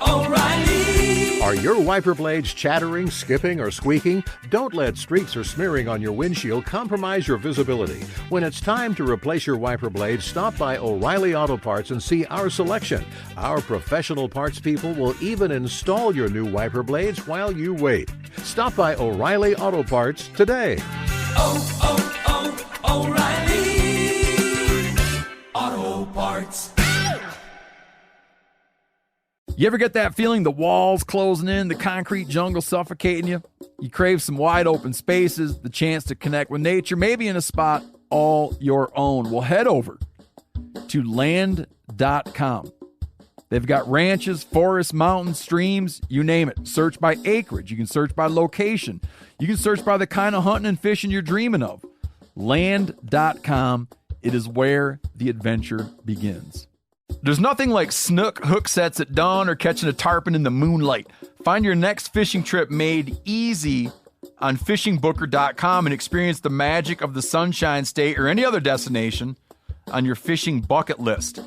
O'Reilly. Are your wiper blades chattering, skipping, or squeaking? Don't let streaks or smearing on your windshield compromise your visibility. When it's time to replace your wiper blades, stop by O'Reilly Auto Parts and see our selection. Our professional parts people will even install your new wiper blades while you wait. Stop by O'Reilly Auto Parts today. O'Reilly Auto Parts. You ever get that feeling the walls closing in, the concrete jungle suffocating you? You crave some wide open spaces, the chance to connect with nature, maybe in a spot all your own. Well, head over to land.com. They've got ranches, forests, mountains, streams, you name it. Search by acreage. You can search by location. You can search by the kind of hunting and fishing you're dreaming of. Land.com. It is where the adventure begins. There's nothing like snook hook sets at dawn or catching a tarpon in the moonlight. Find your next fishing trip made easy on fishingbooker.com and experience the magic of the Sunshine State or any other destination on your fishing bucket list.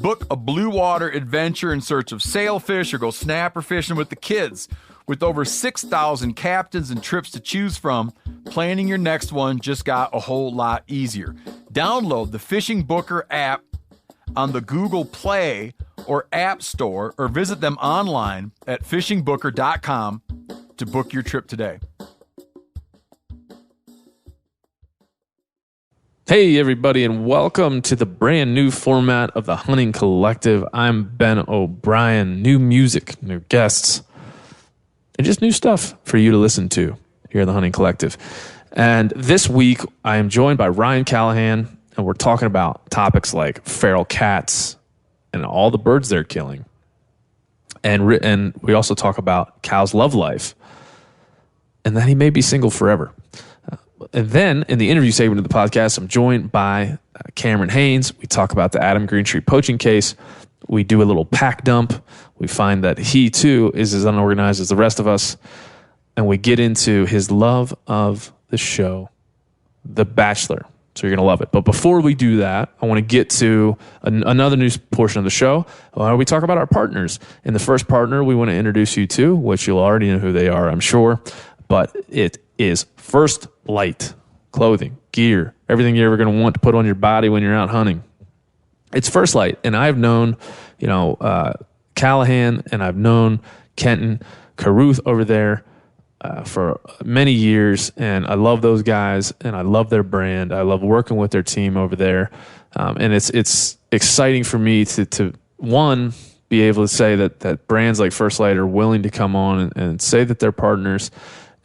Book a blue water adventure in search of sailfish or go snapper fishing with the kids. With over 6,000 captains and trips to choose from, planning your next one just got a whole lot easier. Download the Fishing Booker app on the Google Play or App Store, or visit them online at fishingbooker.com to book your trip today. Hey, everybody, and welcome to the brand new format of the Hunting Collective. I'm Ben O'Brien. New music, new guests, and just new stuff for you to listen to here at the Hunting Collective. And this week, I am joined by Ryan Callahan, and we're talking about topics like feral cats and all the birds they're killing. And we also talk about Cal's love life and that he may be single forever. And then in the interview segment of the podcast, I'm joined by Cameron Haynes. We talk about the Adam Greentree poaching case. We do a little pack dump. We find that he, too, is as unorganized as the rest of us. And we get into his love of the show, The Bachelor. So you're going to love it. But before we do that, I want to get to another news portion of the show. We talk about our partners. And the first partner we want to introduce you to, which you'll already know who they are, I'm sure, but it is First Light clothing, gear, everything you're ever going to want to put on your body when you're out hunting. It's First Light. And I've known, Callahan, and I've known Kenton Caruth over there for many years, and I love those guys, and I love their brand. I love working with their team over there, and it's exciting for me to one, be able to say that brands like First Light are willing to come on and say that they're partners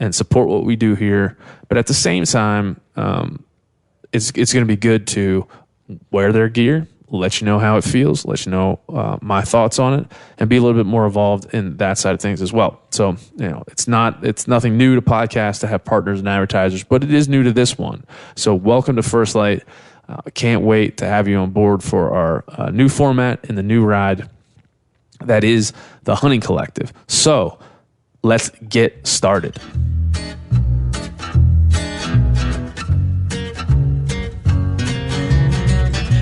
and support what we do here. But at the same time, it's going to be good to wear their gear, let you know how it feels, let you know my thoughts on it, and be a little bit more involved in that side of things as well. So, it's nothing new to podcasts to have partners and advertisers, but it is new to this one. So welcome to First Light. Can't wait to have you on board for our new format and the new ride that is the Hunting Collective. So let's get started.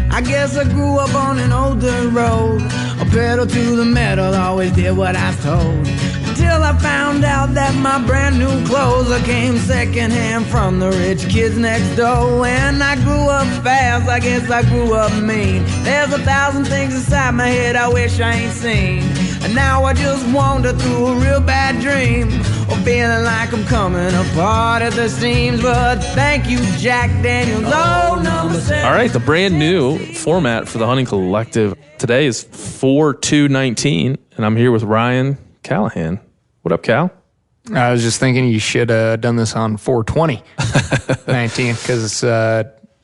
I guess I grew up on an old dirt road, a pedal to the metal, always did what I was told. Until I found out that my brand new clothes came secondhand from the rich kids next door. When I grew up fast, I guess I grew up mean. There's 1,000 things inside my head I wish I ain't seen. And now I just wander through a real bad dream, or feeling like I'm coming apart at the seams. But thank you, Jack Daniels. Oh, number 7. All right, the brand new format for the Hunting Collective today is 4/2/19, and I'm here with Ryan Callahan. What up, Cal? I was just thinking you should have done this on 4/20/19 because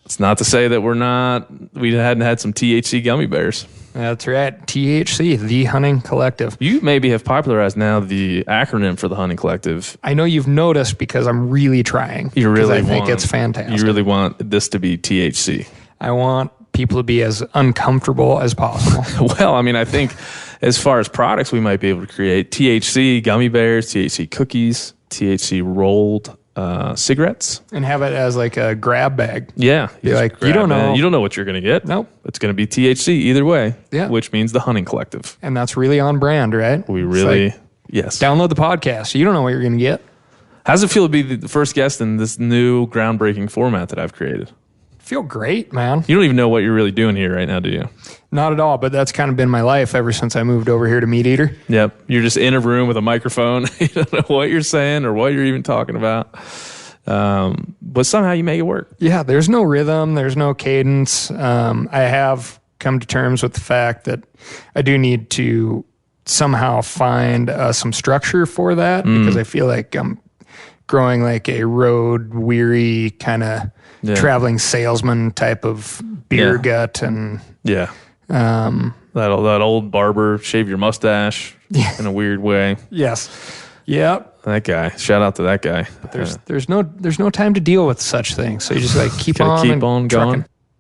it's not to say that we hadn't had some THC gummy bears. That's right. THC, the Hunting Collective. You maybe have popularized now the acronym for the Hunting Collective. I know you've noticed because I'm really trying. I think it's fantastic. You really want this to be THC. I want people to be as uncomfortable as possible. Well, I mean, I think as far as products we might be able to create, THC gummy bears, THC cookies, THC rolled cigarettes. And have it as like a grab bag. Yeah. Be like, you don't know. You don't know what you're going to get. Nope. It's going to be THC either way. Yeah. Which means the Hunting Collective. And that's really on brand, right? We really, It's like, yes. download the podcast. You don't know what you're going to get. How does it feel to be the first guest in this new groundbreaking format that I've created? Feel great, man. You don't even know what you're really doing here right now, do you? Not at all, but that's kind of been my life ever since I moved over here to Meat Eater. Yep. You're just in a room with a microphone. You don't know what you're saying or what you're even talking about. But somehow you make it work. Yeah, there's no rhythm. There's no cadence. I have come to terms with the fact that I do need to somehow find some structure for that because I feel like I'm growing like a road weary kind of traveling salesman type of beer gut. And that old barber, shave your mustache in a weird way. Yes. Yep. That guy. Shout out to that guy. There's no time to deal with such things. So you just like keep on going.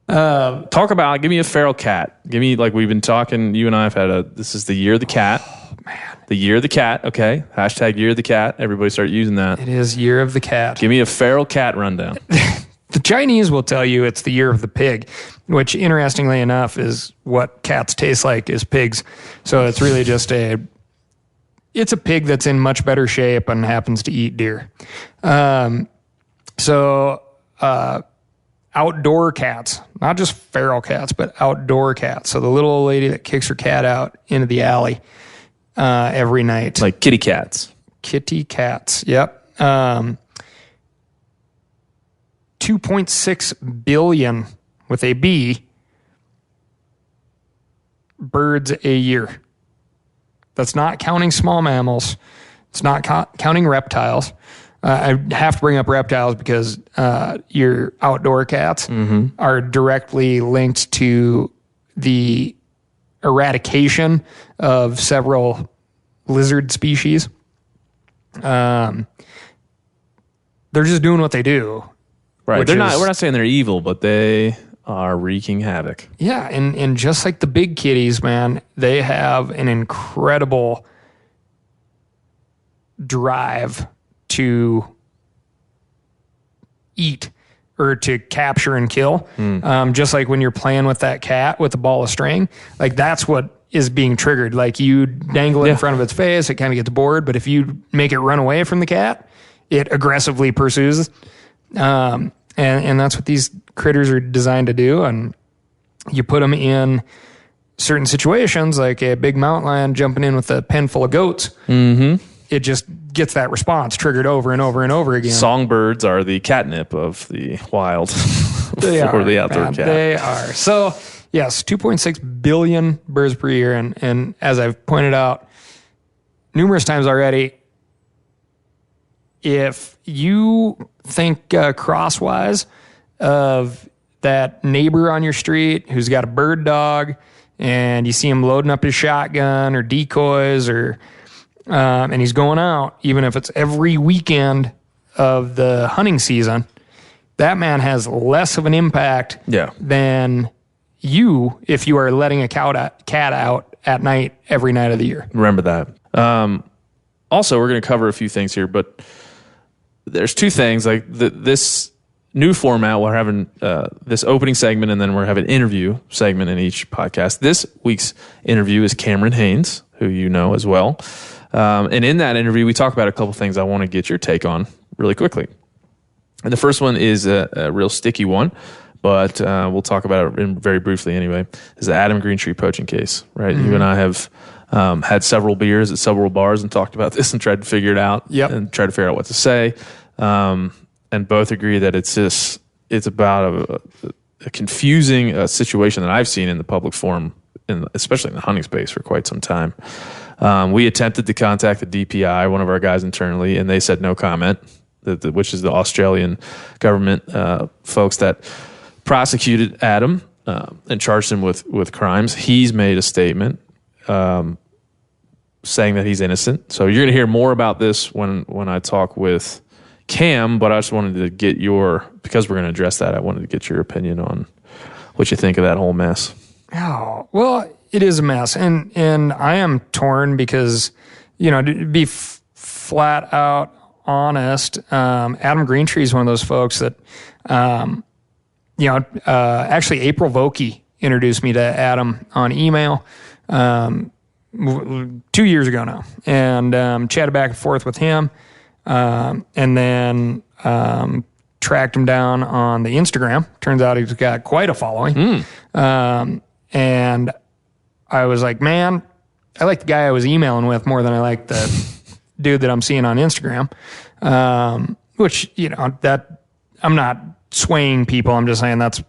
Give me a feral cat. Give me, like we've been talking, you and I have had this is the year of the cat. Oh, man. The year of the cat. Okay. Hashtag year of the cat. Everybody start using that. It is year of the cat. Give me a feral cat rundown. The Chinese will tell you it's the year of the pig, which interestingly enough is what cats taste like is pigs. So it's really just it's a pig that's in much better shape and happens to eat deer. Outdoor cats, not just feral cats, but outdoor cats. So the little old lady that kicks her cat out into the alley every night. Like kitty cats. Kitty cats, yep. 2.6 billion with a B birds a year. That's not counting small mammals. It's not counting reptiles. I have to bring up reptiles because your outdoor cats are directly linked to the eradication of several lizard species. They're just doing what they do. Right. We're not saying they're evil, but they are wreaking havoc. Yeah, and just like the big kitties, man, they have an incredible drive to eat or to capture and kill. Just like when you're playing with that cat with a ball of string, like that's what is being triggered. Like you dangle it in front of its face, it kind of gets bored, but if you make it run away from the cat, it aggressively pursues. And that's what these critters are designed to do. And you put them in certain situations, like a big mountain lion jumping in with a pen full of goats. It just gets that response triggered over and over and over again. Songbirds are the catnip of the wild They for are, the outdoor man. cat. They are. So, yes, 2.6 billion birds per year. And as I've pointed out numerous times already, if you think crosswise of that neighbor on your street who's got a bird dog and you see him loading up his shotgun or decoys or and he's going out, even if it's every weekend of the hunting season, that man has less of an impact than you if you are letting a cat out at night every night of the year. Remember that. Also, we're going to cover a few things here, but there's two things. Like this new format, we're having this opening segment, and then we're having an interview segment in each podcast. This week's interview is Cameron Haynes, who you know as well. And in that interview, we talk about a couple things I want to get your take on really quickly. And the first one is a real sticky one, but we'll talk about it very briefly anyway, is the Adam Greentree poaching case, right? You and I have had several beers at several bars and talked about this and tried to figure it out and tried to figure out what to say. And both agree that it's about a confusing situation that I've seen in the public forum, especially in the hunting space, for quite some time. We attempted to contact the DPI, one of our guys internally, and they said no comment, which is the Australian government folks that prosecuted Adam and charged him with crimes. He's made a statement saying that he's innocent. So you're going to hear more about this when I talk with Cam, but I just wanted to get because we're going to address that, I wanted to get your opinion on what you think of that whole mess. Oh, well, it is a mess. And I am torn because, to be flat out honest, Adam Greentree is one of those folks that, actually April Vokey introduced me to Adam on email 2 years ago now, and chatted back and forth with him, and then tracked him down on the Instagram. Turns out he's got quite a following. And I was like, man, I like the guy I was emailing with more than I like the dude that I'm seeing on Instagram. Which, that I'm not swaying people. I'm just saying that's,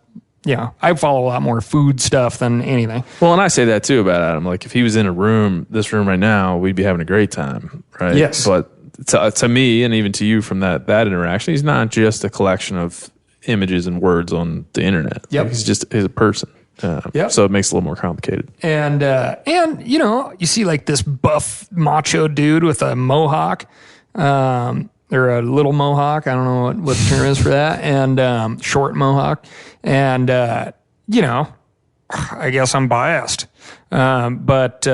I follow a lot more food stuff than anything. Well, and I say that too about Adam. Like if he was in this room right now, we'd be having a great time, right? Yes. But to me, and even to you from that interaction, he's not just a collection of images and words on the internet. Yep. Like he's a person. Yep. So it makes it a little more complicated. And you see like this buff macho dude with a mohawk, or a little mohawk. I don't know what the term is for that. And short mohawk. And, I guess I'm biased. But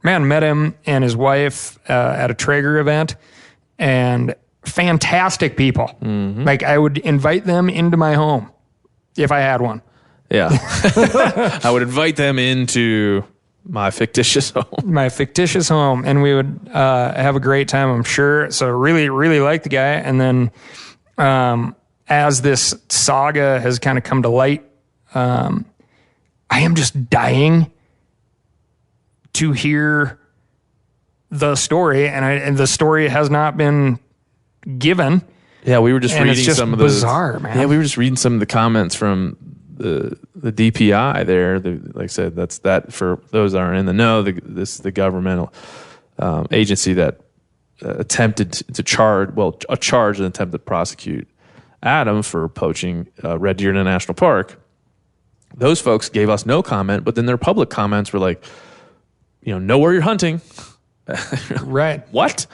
man, met him and his wife at a Traeger event, and fantastic people. Mm-hmm. Like I would invite them into my home if I had one. Yeah. I would invite them into my fictitious home. And we would have a great time, I'm sure. So really, really like the guy. And then as this saga has kind of come to light, I am just dying to hear the story. And the story has not been given. Yeah, we were just reading some of the bizarre, man. Yeah, we were just reading some of the comments from the DPI there. Like I said, that's that for those that aren't in the know. The governmental agency that attempted to charge and attempted to prosecute Adam for poaching red deer in a national park. Those folks gave us no comment, but then their public comments were like, know where you're hunting. Right. What?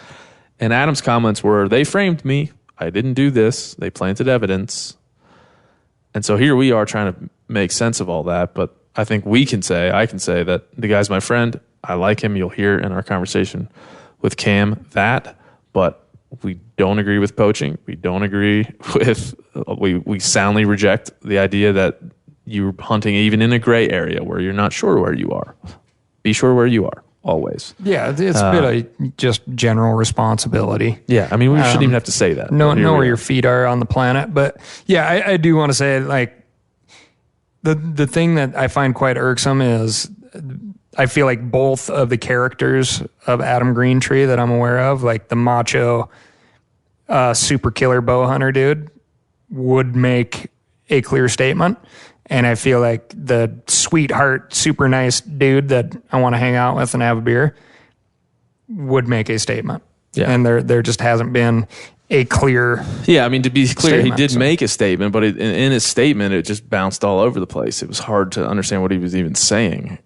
And Adam's comments were, they framed me. I didn't do this. They planted evidence. And so here we are trying to make sense of all that. But I think I can say that the guy's my friend. I like him. You'll hear in our conversation with Cam that. But we don't agree with poaching. We don't agree with, we soundly reject the idea that you're hunting even in a gray area where you're not sure where you are. Be sure where you are. Always. Yeah, it's a bit of just general responsibility. Yeah, I mean, we shouldn't even have to say that. Know where your feet are on the planet. But yeah, I do want to say, like, the thing that I find quite irksome is I feel like both of the characters of Adam Greentree that I'm aware of, like the macho super killer bow hunter dude, would make a clear statement. And I feel like the sweetheart, super nice dude that I want to hang out with and have a beer would make a statement. Yeah. And there just hasn't been a clear. Yeah, I mean, to be clear, he did make a statement, but in his statement, it just bounced all over the place. It was hard to understand what he was even saying.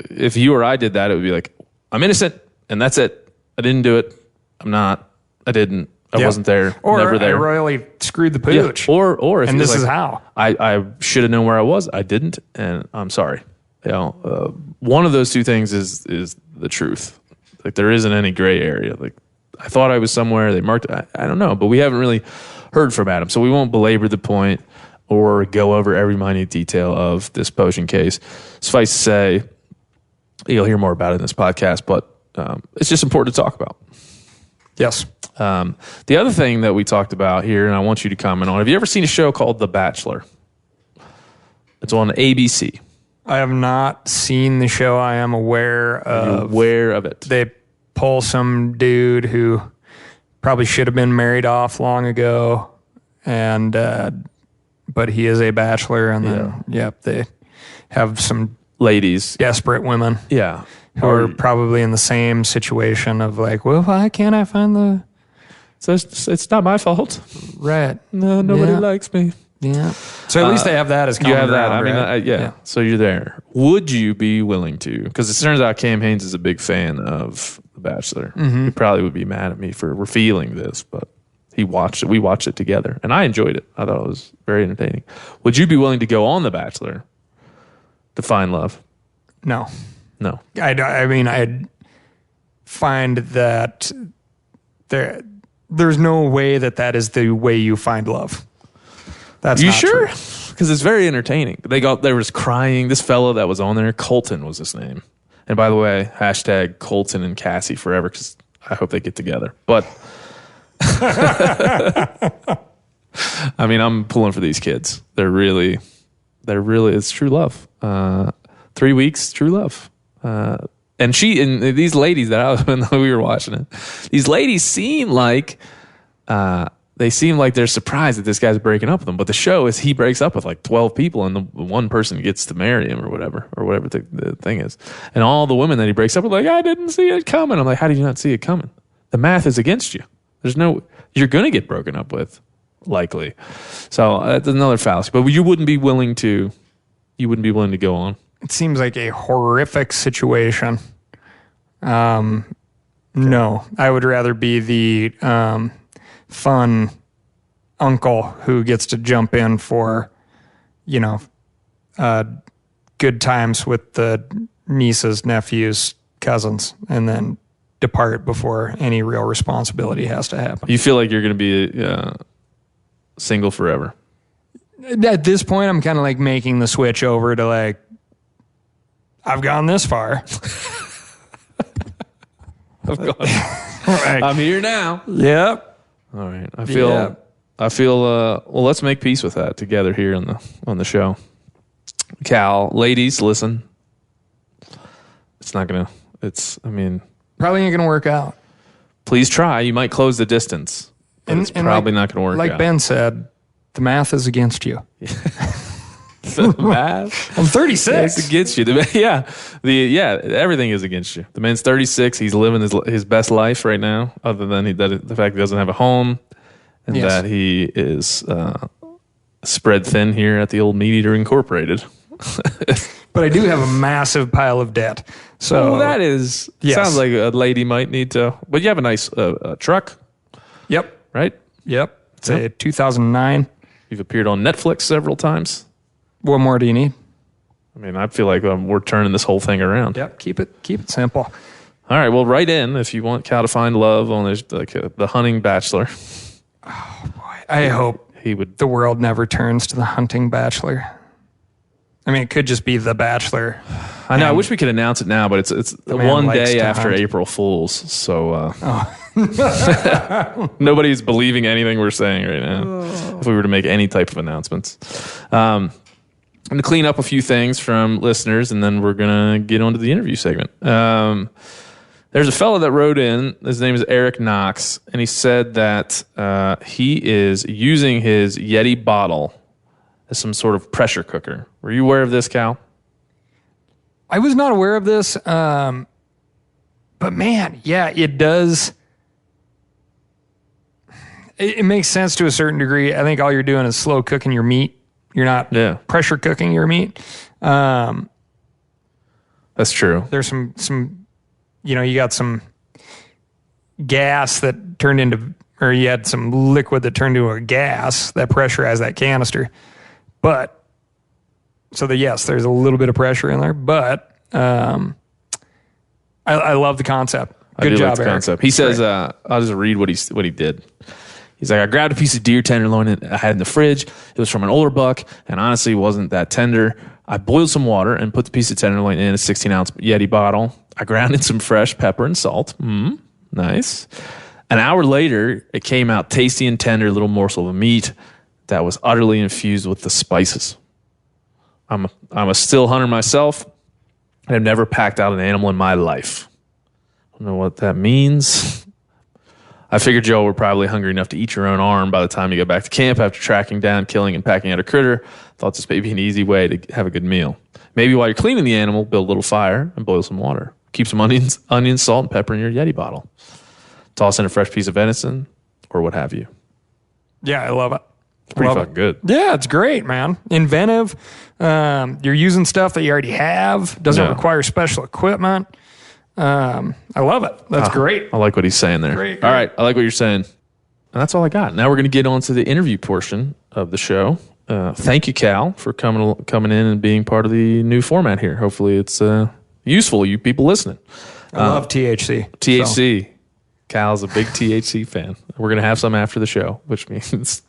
If you or I did that, it would be like, I'm innocent, and that's it. I didn't do it. I'm not. I didn't. I wasn't there. Or never there. I royally screwed the pooch. Yeah. Or if and this like, is how I should have known where I was. I didn't, and I'm sorry. One of those two things is the truth. Like there isn't any gray area. Like I thought I was somewhere. They marked. I don't know, but we haven't really heard from Adam, so we won't belabor the point or go over every minute detail of this poaching case. Suffice to say, you'll hear more about it in this podcast, but it's just important to talk about. Yes. The other thing that we talked about here, and I want you to comment on, have you ever seen a show called The Bachelor? It's on ABC. I have not seen the show. I am aware of. Aware of it. They pull some dude who probably should have been married off long ago, and but he is a bachelor, and then they have some ladies, desperate women, who are probably in the same situation of like, well, why can't I find the? So it's not my fault, right? No, nobody likes me. Yeah. So at least they have that as common you have ground, that. I right? mean, yeah. So you're there. Would you be willing to? Because it turns out Cam Haynes is a big fan of The Bachelor. Mm-hmm. He probably would be mad at me for revealing this, but he watched it. We watched it together, and I enjoyed it. I thought it was very entertaining. Would you be willing to go on The Bachelor to find love? No. No. I mean, I'd find that there's no way that is the way you find love. That's you not sure? true. Because it's very entertaining. There was crying. This fellow that was on there, Colton was his name. And by the way, hashtag Colton and Cassie forever, because I hope they get together. But I mean, I'm pulling for these kids. They're really, it's true love. 3 weeks, true love. And these ladies when we were watching it, these ladies seem like, they're surprised that this guy's breaking up with them. But the show is he breaks up with like 12 people and the one person gets to marry him or whatever the thing is. And all the women that he breaks up with are like, I didn't see it coming. I'm like, how did you not see it coming? The math is against you. You're going to get broken up with, likely. So that's another fallacy. But you wouldn't be willing to go on. It seems like a horrific situation. No, I would rather be the fun uncle who gets to jump in for, good times with the nieces, nephews, cousins, and then depart before any real responsibility has to happen. You feel like you're going to be single forever? At this point, I'm kind of like making the switch over to like, I've gone this far. Right. I'm here now. Yep. All right. I feel well, let's make peace with that together here on the show. Cal, ladies, listen. Probably ain't going to work out. Please try. You might close the distance. But it's probably not going to work out. Like Ben said, the math is against you. The math? I'm 36. It's against you. Everything is against you. The man's 36. He's living his best life right now, other than the fact he doesn't have a home and that he is spread thin here at the old Meat Eater Incorporated. But I do have a massive pile of debt. So that is sounds like a lady might need to. But you have a nice truck. Yep. Right? Yep. It's a 2009. You've appeared on Netflix several times. What more do you need? I feel like we're turning this whole thing around. Yep. Keep it simple. All right. Well, write in if you want Cal to find love on the hunting bachelor. Oh boy. I hope the world never turns to the hunting bachelor. It could just be the Bachelor. I know. I wish we could announce it now, but it's one day after April Fool's, so nobody's believing anything we're saying right now. If we were to make any type of announcements, I'm going to clean up a few things from listeners, and then we're going to get on to the interview segment. There's a fellow that wrote in. His name is Eric Knox, and he said that he is using his Yeti bottle as some sort of pressure cooker. Were you aware of this, Cal? I was not aware of this, but man, yeah, it does. It makes sense to a certain degree. I think all you're doing is slow cooking your meat. You're not pressure cooking your meat. That's true. There's some, you got some gas that turned into, or you had some liquid that turned into a gas that pressurized that canister. But, there's a little bit of pressure in there, but I love the concept. Good job, Eric. Concept. He says, I'll just read what he did. He's like, I grabbed a piece of deer tenderloin I had in the fridge. It was from an older buck, and honestly wasn't that tender. I boiled some water and put the piece of tenderloin in a 16-ounce Yeti bottle. I ground in some fresh pepper and salt. Nice. An hour later, it came out tasty and tender, little morsel of meat that was utterly infused with the spices. I'm a still hunter myself. I've never packed out an animal in my life. I don't know what that means. I figured y'all were probably hungry enough to eat your own arm by the time you got back to camp after tracking down, killing, and packing out a critter. Thought this may be an easy way to have a good meal. Maybe while you're cleaning the animal, build a little fire and boil some water. Keep some onions, salt, and pepper in your Yeti bottle. Toss in a fresh piece of venison or what have you. Yeah, I love it. It's pretty fucking good. Yeah, it's great, man. Inventive. You're using stuff that you already have. Doesn't require special equipment. I love it. That's great. I like what he's saying there. Great. All right, I like what you're saying. And that's all I got. Now we're going to get on to the interview portion of the show. Thank you, Cal, for coming in and being part of the new format here. Hopefully it's useful, you people listening. I love THC. THC. Cal's a big THC fan. We're going to have some after the show, which means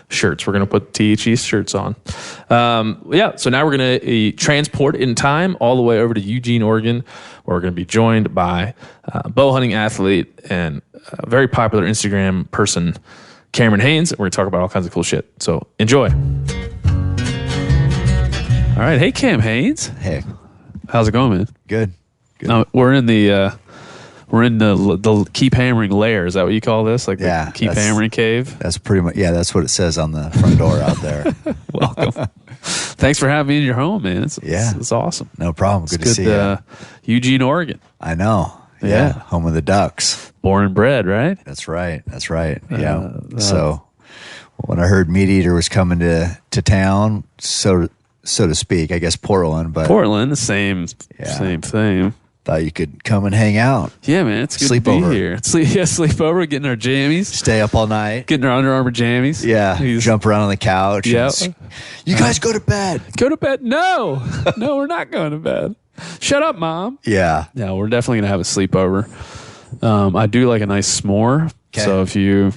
shirts. We're going to put THC shirts on. So now we're going to transport in time all the way over to Eugene, Oregon, where we're going to be joined by bow hunting athlete and a very popular Instagram person, Cameron Haynes. We're going to talk about all kinds of cool shit. So enjoy. All right. Hey, Cam Haynes. Hey. How's it going, man? Good. We're in the keep hammering lair. Is that what you call this? Like the keep hammering cave? That's pretty much, that's what it says on the front door out there. Welcome. Thanks for having me in your home, man. It's awesome. No problem. Good to see you. Eugene, Oregon. I know. Yeah. Home of the Ducks. Born and bred, right? That's right. Yeah. So when I heard Meat Eater was coming to town, so to speak, I guess Portland, the same thing. Thought you could come and hang out. Yeah, man, it's good to be here. Sleep over, getting our jammies. Stay up all night. Getting our Under Armour jammies. Yeah, jump around on the couch. Yeah. You guys go to bed. Go to bed? No, we're not going to bed. Shut up, Mom. Yeah. Yeah, we're definitely going to have a sleepover. I do like a nice s'more. Okay. So if you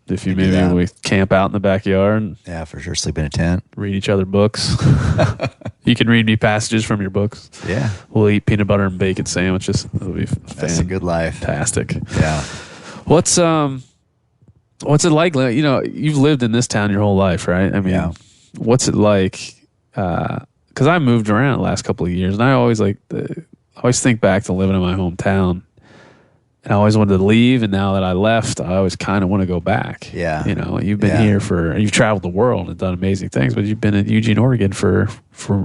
maybe we camp out in the backyard. Yeah, for sure. Sleep in a tent. Read each other books. You can read me passages from your books. Yeah. We'll eat peanut butter and bacon sandwiches. It'll be That's a good life. Fantastic. Yeah. What's it like? You know, you've lived in this town your whole life, right? I mean, what's it like? Because I moved around the last couple of years, and I always think back to living in my hometown. And I always wanted to leave, and now that I left, I always kind of want to go back. Yeah. You know, you've been here you've traveled the world and done amazing things, but you've been in Eugene, Oregon for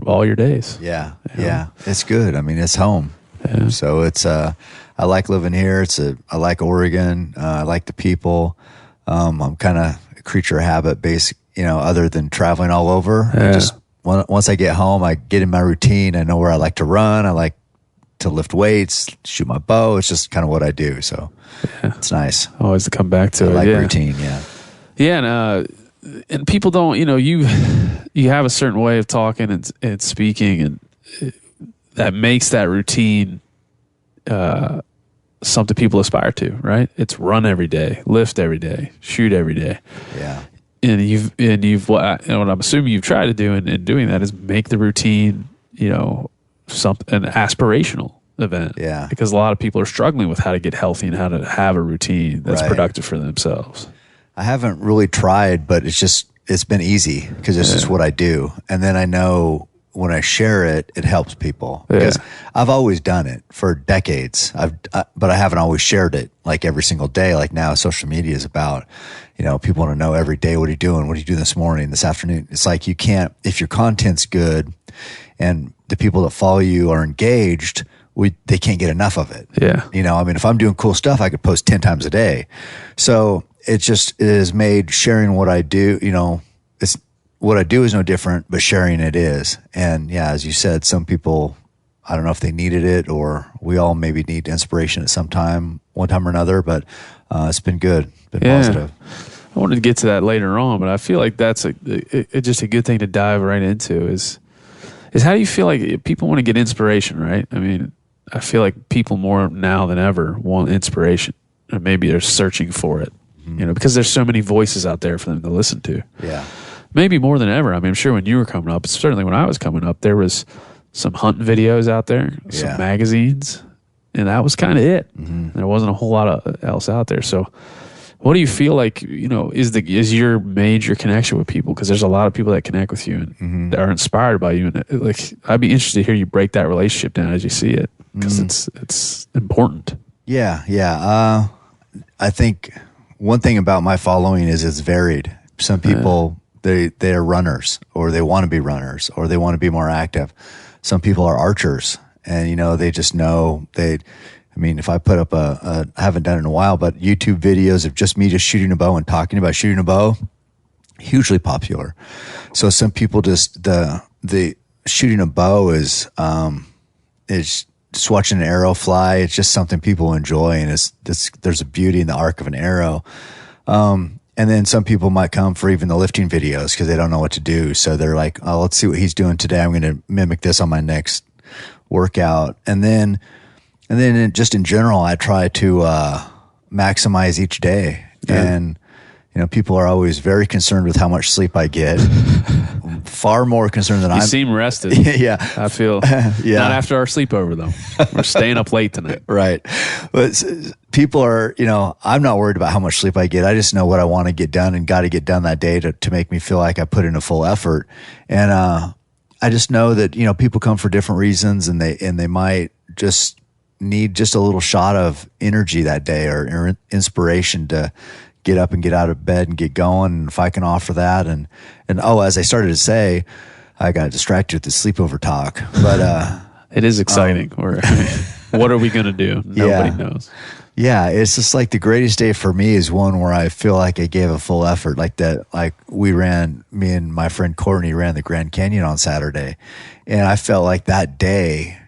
all your days. Yeah. Yeah. It's good. I mean, it's home. Yeah. So it's, I like living here. I like Oregon. I like the people. I'm kind of a creature of habit other than traveling all over. Yeah. Once I get home, I get in my routine. I know where I like to run. I like to lift weights, shoot my bow. It's just kind of what I do. So it's nice. Always to come back to I it. like routine. Yeah. Yeah. And people don't, you have a certain way of talking and speaking, and that makes that routine something people aspire to, right? It's run every day, lift every day, shoot every day. Yeah. And what I'm assuming you've tried to do in doing that is make the routine, an aspirational event. Yeah. Because a lot of people are struggling with how to get healthy and how to have a routine that's productive for themselves. I haven't really tried, but it's been easy because it's just what I do. And then I know when I share it, it helps people because I've always done it for decades. But I haven't always shared it like every single day. Like now social media is about, people want to know every day, what are you doing? What are you doing this morning, this afternoon? It's like you can't, if your content's good and the people that follow you are engaged, they can't get enough of it. Yeah. If I'm doing cool stuff, I could post 10 times a day. So it has made sharing what I do, it's what I do is no different, but sharing it is. And yeah, as you said, some people, I don't know if they needed it or we all maybe need inspiration at one time or another, but it's been good, positive. I wanted to get to that later on, but I feel like that's just a good thing to dive right into is how do you feel like people want to get inspiration, right? I mean, I feel like people more now than ever want inspiration, or maybe they're searching for it, because there's so many voices out there for them to listen to. Yeah. Maybe more than ever. I mean, I'm sure when you were coming up, certainly when I was coming up, there was some hunt videos out there, some magazines, and that was kind of it. Mm-hmm. There wasn't a whole lot else out there. So what do you feel like, is your major connection with people? Because there's a lot of people that connect with you and that are inspired by you. And I'd be interested to hear you break that relationship down as you see it, because it's important. Yeah. Yeah. I think one thing about my following is it's varied. Some people, they are runners, or they want to be runners, or they want to be more active. Some people are archers, and they just know if I put up I haven't done it in a while, but YouTube videos of just me just shooting a bow and talking about shooting a bow, hugely popular. So some people just the shooting a bow is just watching an arrow fly. It's just something people enjoy, and there's a beauty in the arc of an arrow. And then some people might come for even the lifting videos because they don't know what to do. So they're like, oh, let's see what he's doing today. I'm going to mimic this on my next workout. And then just in general, I try to, maximize each day. And, people are always very concerned with how much sleep I get. Far more concerned than You seem rested. Yeah. I feel. Yeah. Not after our sleepover, though. We're staying up late tonight. Right. But people are, I'm not worried about how much sleep I get. I just know what I want to get done and got to get done that day to make me feel like I put in a full effort. And I just know that, people come for different reasons, and they might just need just a little shot of energy that day or inspiration to get up and get out of bed and get going. And if I can offer that, and as I started to say, I got distracted with the sleepover talk, but it is exciting. What are we going to do? Nobody knows. Yeah, it's just like the greatest day for me is one where I feel like I gave a full effort, like that. Like me and my friend Courtney ran the Grand Canyon on Saturday, and I felt like that day,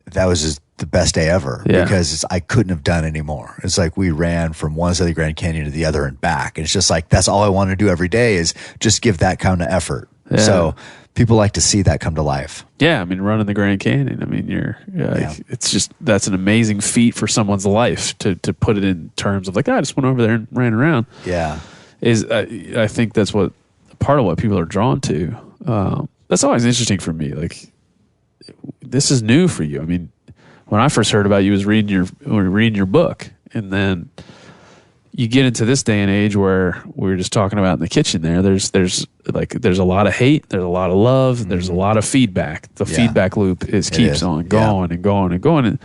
that was just the best day ever, because I couldn't have done any more. It's like we ran from one side of the Grand Canyon to the other and back. And it's just like, that's all I want to do every day is just give that kind of effort. Yeah. So people like to see that come to life. Yeah. I mean, running the Grand Canyon, I mean, it's just, that's an amazing feat for someone's life to put it in terms of like, I just went over there and ran around. Yeah. I think that's what part of what people are drawn to. That's always interesting for me. Like, this is new for you. I mean, when I first heard about you was reading your book, and then you get into this day and age where we were just talking about in the kitchen there. There's a lot of hate, there's a lot of love, there's a lot of feedback. The feedback loop keeps on going and going and going.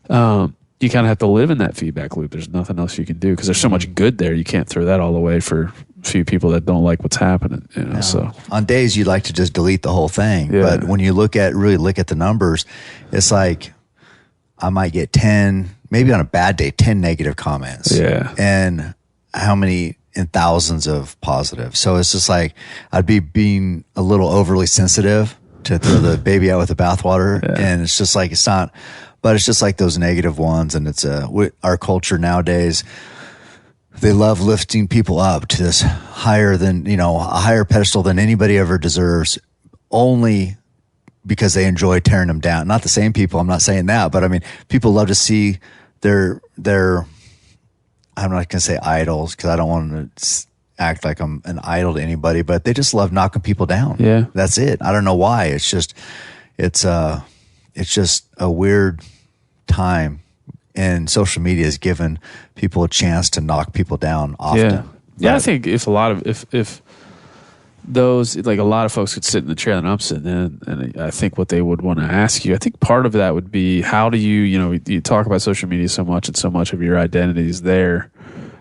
And you kind of have to live in that feedback loop. There's nothing else you can do because there's so much good there. You can't throw that all away for a few people that don't like what's happening. So on days you'd like to just delete the whole thing, but when you really look at the numbers, it's like, I might get 10, maybe on a bad day, 10 negative comments. Yeah. And how many in thousands of positive. So it's just like, I'd be being a little overly sensitive to throw the baby out with the bathwater. Yeah. And it's just like, it's not, but it's just like those negative ones. And it's our culture nowadays, they love lifting people up to this higher than, a higher pedestal than anybody ever deserves, only because they enjoy tearing them down. Not the same people, I'm not saying that, but I mean, people love to see their I'm not going to say idols, because I don't want to act like I'm an idol to anybody, but they just love knocking people down. Yeah. That's it. I don't know why. It's just a weird time, and social media has given people a chance to knock people down often. Yeah, I think if those, like a lot of folks could sit in the chair that I'm sitting in, and I think what they would want to ask you, I think part of that would be, how do you talk about social media so much, and so much of your identity is there,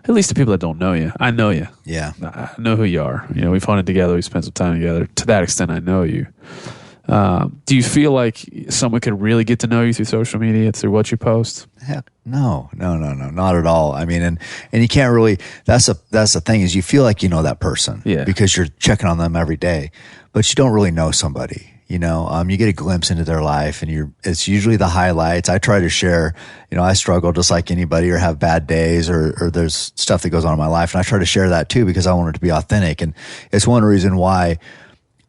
at least to people that don't know you. I know you. Yeah. I know who you are. We've hunted together, we spent some time together. To that extent, I know you. Do you feel like someone could really get to know you through social media, through what you post? Heck, no, not at all. I mean, and you can't really, that's the thing, is you feel like you know that person, because you're checking on them every day, but you don't really know somebody. You get a glimpse into their life, and it's usually the highlights. I try to share, I struggle just like anybody, or have bad days, or there's stuff that goes on in my life. And I try to share that too, because I want it to be authentic. And it's one reason why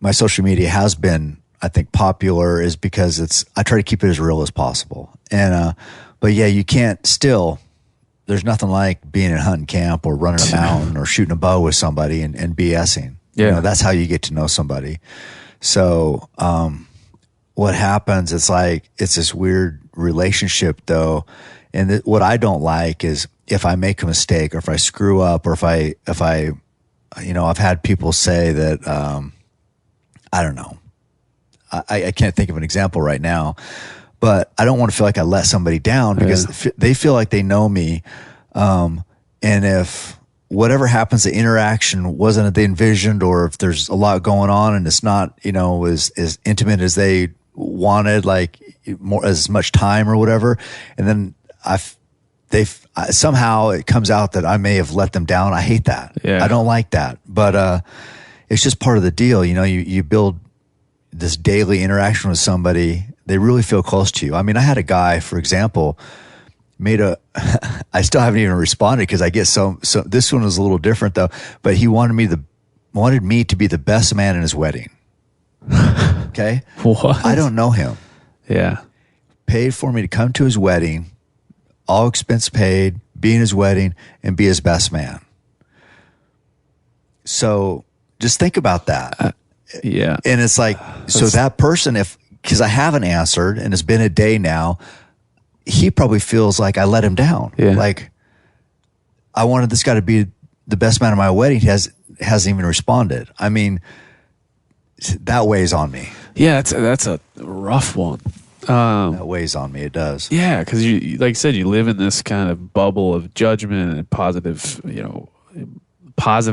my social media has been, I think, popular, is because I try to keep it as real as possible. And, but yeah, you can't there's nothing like being in hunting camp, or running a mountain, or shooting a bow with somebody and BSing. Yeah. That's how you get to know somebody. So, what happens, it's like, it's this weird relationship though. And what I don't like is if I make a mistake, or if I screw up, or if I, I've had people say that, I don't know. I can't think of an example right now, but I don't want to feel like I let somebody down, because they feel like they know me. And if whatever happens, the interaction wasn't as they envisioned, or if there's a lot going on and it's not, as intimate as they wanted, like as much time or whatever. And then somehow it comes out that I may have let them down. I hate that. Yeah. I don't like that, but, it's just part of the deal. You build this daily interaction with somebody, they really feel close to you. I mean, I had a guy, for example, I still haven't even responded, because I get so this one was a little different though, but he wanted me to be the best man in his wedding. Okay. What? I don't know him. Yeah. Paid for me to come to his wedding, all expense paid, be in his wedding, and be his best man. So just think about that. Yeah. And it's like, so that person, because I haven't answered and it's been a day now, he probably feels like I let him down. Yeah. Like, I wanted this guy to be the best man at my wedding. He hasn't even responded. I mean, that weighs on me. Yeah, that's a rough one. That weighs on me. It does. Yeah, because you, like I said, you live in this kind of bubble of judgment and positive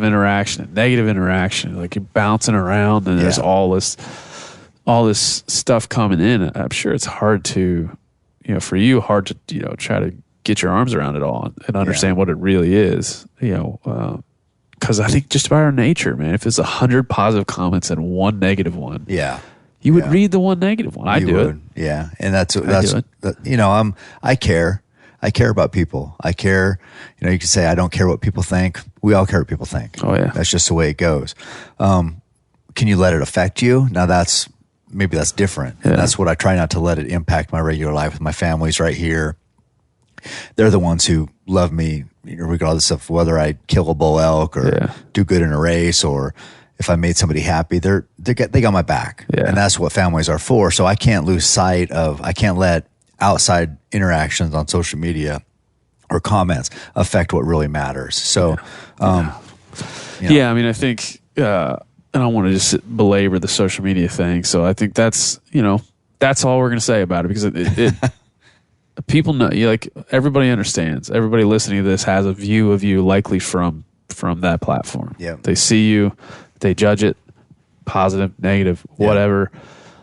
interaction and negative interaction. Like you're bouncing around, and there's all this stuff coming in. I'm sure it's hard to, for you, hard to try to get your arms around it all and understand what it really is. Because I think just by our nature, man, if it's 100 positive comments and one negative one, you would read the one negative one. I do it. Yeah, and that's I care. I care about people. I care. You can say I don't care what people think. We all care what people think. Oh yeah, that's just the way it goes. Can you let it affect you? Now maybe that's different. Yeah. And that's what I try not to let it impact my regular life. My family's right here. They're the ones who love me, regardless of whether I kill a bull elk or do good in a race, or if I made somebody happy. They got my back, and that's what families are for. So I can't lose sight of. I can't let outside interactions on social media or comments affect what really matters. So, I mean, I think I don't want to just belabor the social media thing. So I think that's all we're going to say about it, because it people know, like, everybody understands. Everybody listening to this has a view of you, likely from that platform. Yeah, they see you, they judge it, positive, negative, whatever.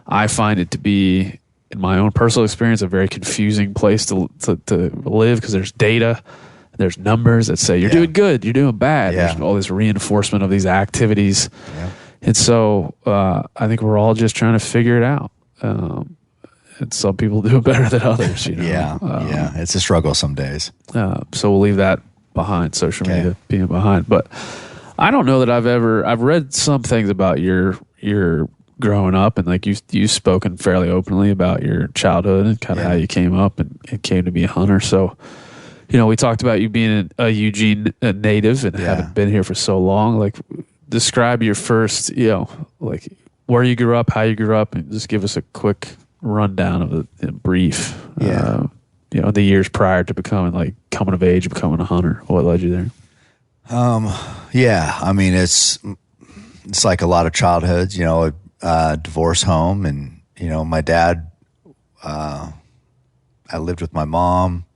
I find it to be, in my own personal experience, a very confusing place to live, because there's data, there's numbers that say you're doing good, you're doing bad. There's all this reinforcement of these activities, and so I think we're all just trying to figure it out. And some people do it better than others. It's a struggle some days. So we'll leave that behind, social media being behind. But I don't know that I've read some things about your growing up, and like you've spoken fairly openly about your childhood and kind of how you came up and came to be a hunter. So, we talked about you being a Eugene native and having been here for so long. Like, describe your first, like where you grew up, how you grew up, and just give us a quick rundown of the brief. The years prior to coming of age, becoming a hunter. What led you there? I mean, it's like a lot of childhoods, a divorce home, and my dad, I lived with my mom,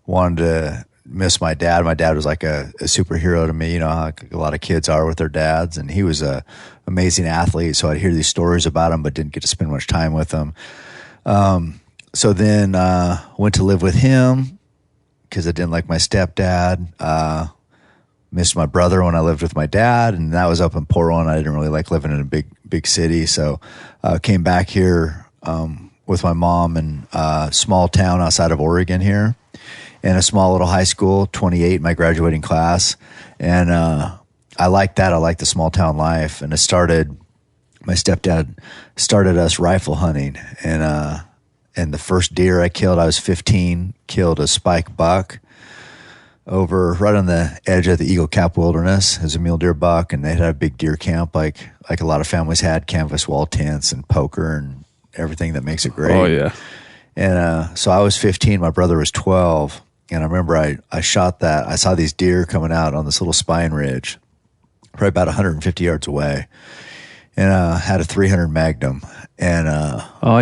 wanted to miss my dad. My dad was like a superhero to me, how a lot of kids are with their dads, and he was a amazing athlete, so I'd hear these stories about him but didn't get to spend much time with him. So then went to live with him because I didn't like my stepdad. Missed my brother when I lived with my dad, and that was up in Portland. I didn't really like living in a big city, so came back here with my mom in a small town outside of Oregon here, in a small little high school, 28, my graduating class, and I liked that. I liked the small town life, and my stepdad started us rifle hunting, and the first deer I killed, I was 15, killed a spike buck over right on the edge of the Eagle Cap Wilderness. It was a mule deer buck, and they had a big deer camp like a lot of families had, canvas wall tents and poker and everything that makes it great. Oh, yeah. And so I was 15, my brother was 12, and I remember I shot that. I saw these deer coming out on this little spine ridge, probably about 150 yards away, and had a 300 Magnum. And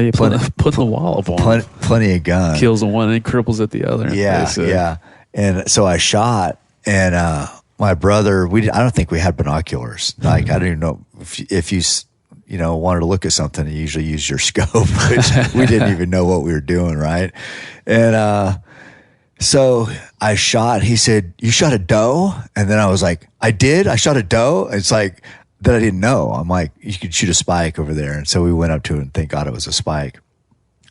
you put the wallop on. Plenty of guns. Kills the one and cripples at the other. Yeah. And so I shot, and my brother, I don't think we had binoculars. Like, I don't even know if you wanted to look at something, you usually use your scope, which we didn't even know what we were doing, right? And so I shot. He said, "You shot a doe?" And then I was like, "I did. I shot a doe." It's like that I didn't know. I'm like, "You could shoot a spike over there." And so we went up to it, and thank God it was a spike.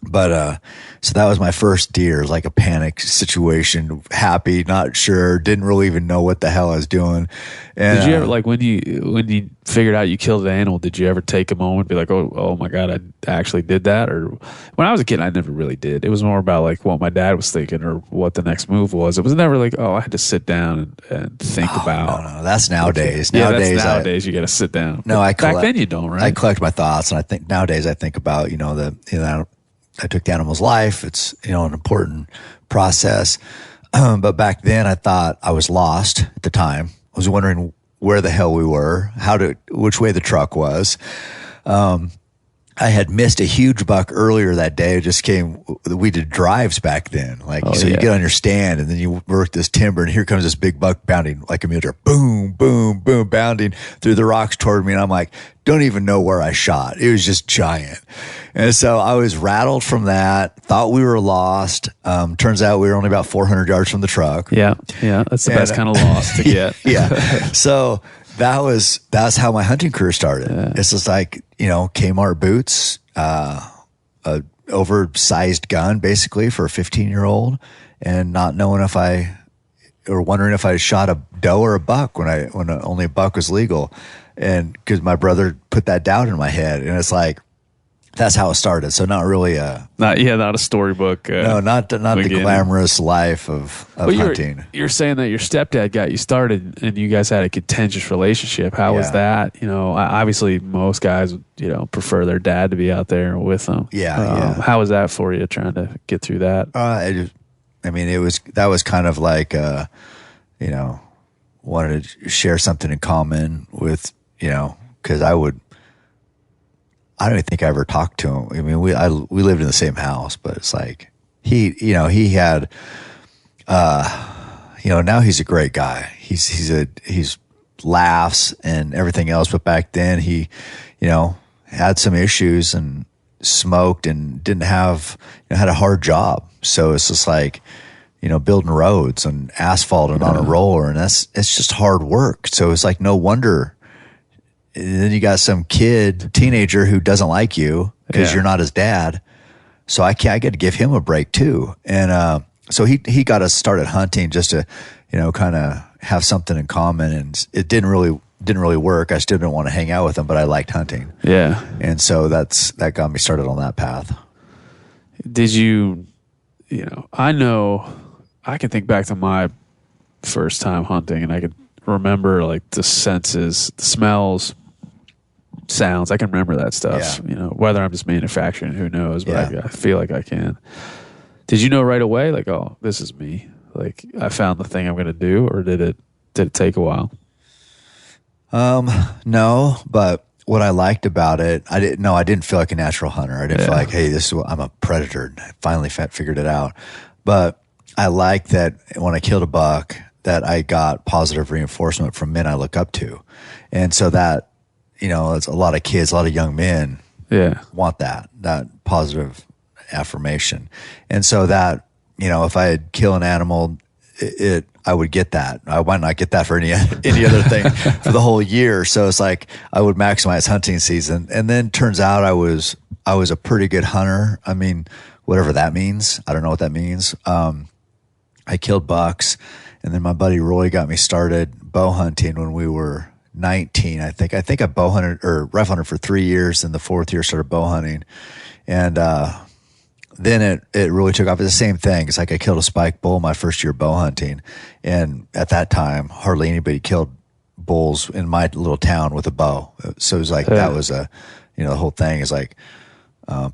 But so that was my first deer. It was like a panic situation, happy, not sure, didn't really even know what the hell I was doing. And, Did you ever, like, when you figured out you killed an animal, did you ever take a moment and be like, oh my God, I actually did that? Or when I was a kid, I never really did. It was more about like what my dad was thinking or what the next move was. It was never like, oh, I had to sit down and think about. No, that's nowadays. Yeah, nowadays you got to sit down. No, back then you don't, right? I collect my thoughts, and I think nowadays I think about, I took the animal's life. It's, an important process. But back then I thought I was lost at the time. I was wondering where the hell we were, which way the truck was. I had missed a huge buck earlier that day. It just we did drives back then. You get on your stand and then you work this timber and here comes this big buck bounding like a mule deer. Boom, boom, boom, bounding through the rocks toward me. And I'm like, don't even know where I shot. It was just giant. And so I was rattled from that, thought we were lost. Turns out we were only about 400 yards from the truck. Yeah. That's the best kind of loss to get. Yeah. So that's how my hunting career started. Yeah. It's just like, Kmart boots, a oversized gun basically for a 15-year-old, and not knowing wondering if I shot a doe or a buck when only a buck was legal. And because my brother put that doubt in my head, and it's like, that's how it started. So not really not a storybook. No, not the glamorous life of hunting. You're saying that your stepdad got you started, and you guys had a contentious relationship. How was that? Obviously most guys, prefer their dad to be out there with them. Yeah. How was that for you trying to get through that? That was kind of like, wanted to share something in common with, because I don't even think I ever talked to him. I mean, we lived in the same house, but it's like he had, now he's a great guy. He's laughs and everything else. But back then he, had some issues and smoked and didn't have, had a hard job. So it's just like, building roads and asphalt and on a roller, and it's just hard work. So it's like, no wonder. And then you got some teenager who doesn't like you because you're not his dad. So I get to give him a break too. And so he got us started hunting just to, kind of have something in common. And it didn't really work. I still didn't want to hang out with him, but I liked hunting. Yeah. And so that got me started on that path. Did you, I know I can think back to my first time hunting, and I could remember like the senses, the smells, sounds. I can remember that stuff. Whether I'm just manufacturing, who knows? But I feel like I can. Did you know right away, like, oh, this is me? Like, I found the thing I'm going to do, or did it take a while? No, but what I liked about it, I didn't feel like a natural hunter. I didn't feel like, hey, I'm a predator. I finally figured it out. But I liked that when I killed a buck, that I got positive reinforcement from men I look up to. And so that, it's a lot of kids, a lot of young men want that positive affirmation. And so that, if I had killed an animal, I would get that. I might not get that for any other thing for the whole year. So it's like I would maximize hunting season. And then turns out I was a pretty good hunter. I mean, whatever that means. I don't know what that means. I killed bucks, and then my buddy Roy got me started bow hunting when we were 19. I think I bow hunted or rifle hunted for 3 years. In the 4th year, started bow hunting, and then it really took off. It's the same thing. It's like I killed a spike bull my first year bow hunting, and at that time, hardly anybody killed bulls in my little town with a bow. So it was like that was the whole thing is like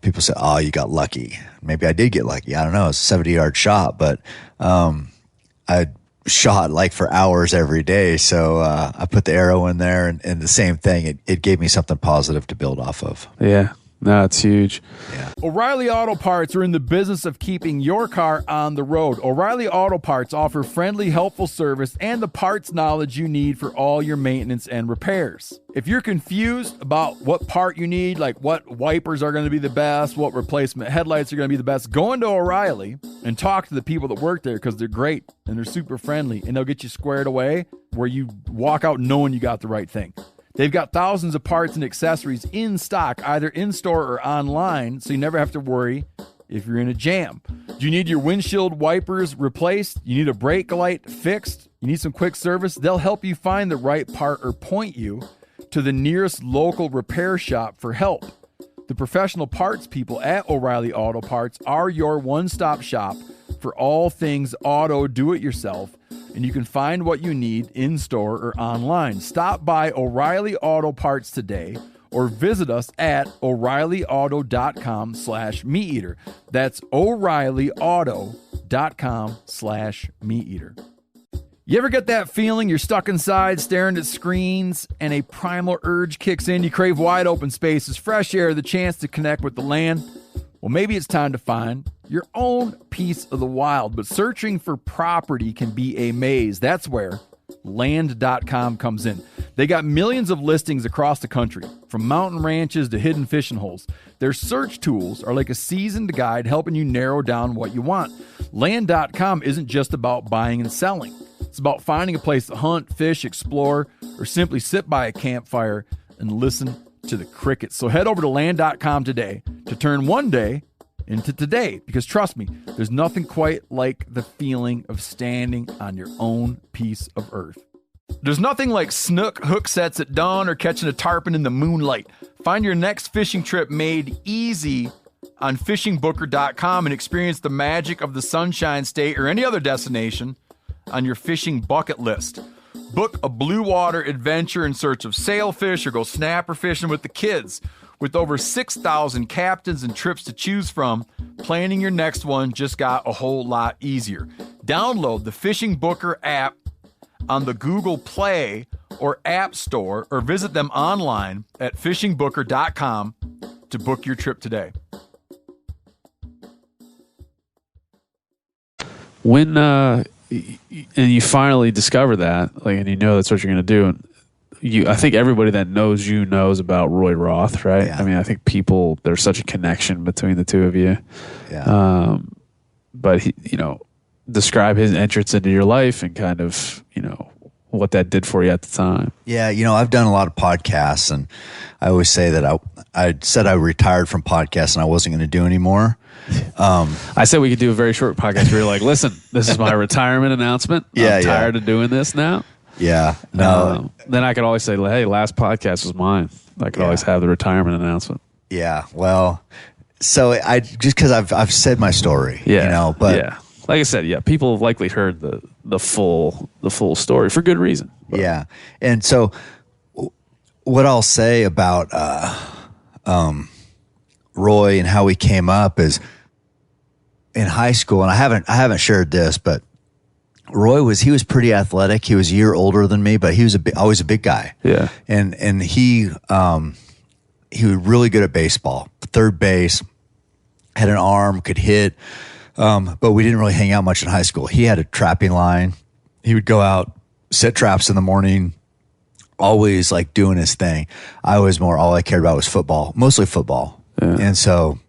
people say, "Oh, you got lucky." Maybe I did get lucky. I don't know. It's a 70-yard shot, but I shot like for hours every day. So I put the arrow in there, and the same thing. It gave me something positive to build off of. Yeah. No, it's huge. Yeah. O'Reilly Auto Parts are in the business of keeping your car on the road. O'Reilly Auto Parts offer friendly, helpful service and the parts knowledge you need for all your maintenance and repairs. If you're confused about what part you need, like what wipers are going to be the best, what replacement headlights are going to be the best, go into O'Reilly and talk to the people that work there, because they're great and they're super friendly, and they'll get you squared away where you walk out knowing you got the right thing. They've got thousands of parts and accessories in stock, either in-store or online, so you never have to worry if you're in a jam. Do you need your windshield wipers replaced? You need a brake light fixed? You need some quick service? They'll help you find the right part or point you to the nearest local repair shop for help. The professional parts people at O'Reilly Auto Parts are your one-stop shop for all things auto do-it-yourself, and you can find what you need in-store or online. Stop by O'Reilly Auto Parts today or visit us at O'ReillyAuto.com/MeatEater. That's O'ReillyAuto.com/MeatEater. You ever get that feeling you're stuck inside staring at screens and a primal urge kicks in? You crave wide open spaces, fresh air, the chance to connect with the land. Well, maybe it's time to find your own piece of the wild, but searching for property can be a maze. That's where Land.com comes in. They got millions of listings across the country, from mountain ranches to hidden fishing holes. Their search tools are like a seasoned guide helping you narrow down what you want. Land.com isn't just about buying and selling. It's about finding a place to hunt, fish, explore, or simply sit by a campfire and listen to the crickets. So head over to Land.com today to turn one day into today, because trust me, there's nothing quite like the feeling of standing on your own piece of earth. There's nothing like snook hook sets at dawn or catching a tarpon in the moonlight. Find your next fishing trip made easy on fishingbooker.com and experience the magic of the Sunshine State or any other destination on your fishing bucket list. Book a blue water adventure in search of sailfish or go snapper fishing with the kids. With over 6,000 captains and trips to choose from, planning your next one just got a whole lot easier. Download the Fishing Booker app on the Google Play or App Store, or visit them online at fishingbooker.com to book your trip today. When and you finally discover that, like, and you know that's what you're going to do. I think everybody that knows you knows about Roy Roth, right? Yeah. I mean, I think there's such a connection between the two of you. Yeah. But he, describe his entrance into your life and kind of, what that did for you at the time. Yeah, I've done a lot of podcasts, and I always say that I said I retired from podcasts and I wasn't going to do anymore. I said we could do a very short podcast where you're like, listen, this is my retirement announcement. I'm tired of doing this now. Yeah. No. Then I could always say, hey, last podcast was mine. I could always have the retirement announcement. Yeah. Well, so I just because I've said my story, but like I said, people have likely heard the full story for good reason. But. Yeah. And so what I'll say about Roy and how he came up is in high school, and I haven't shared this, but Roy was pretty athletic. He was a year older than me, but he was always a big guy. Yeah. And he was really good at baseball, third base, had an arm, could hit. But we didn't really hang out much in high school. He had a trapping line. He would go out, set traps in the morning, always like doing his thing. All I cared about was football, mostly football. Yeah. And so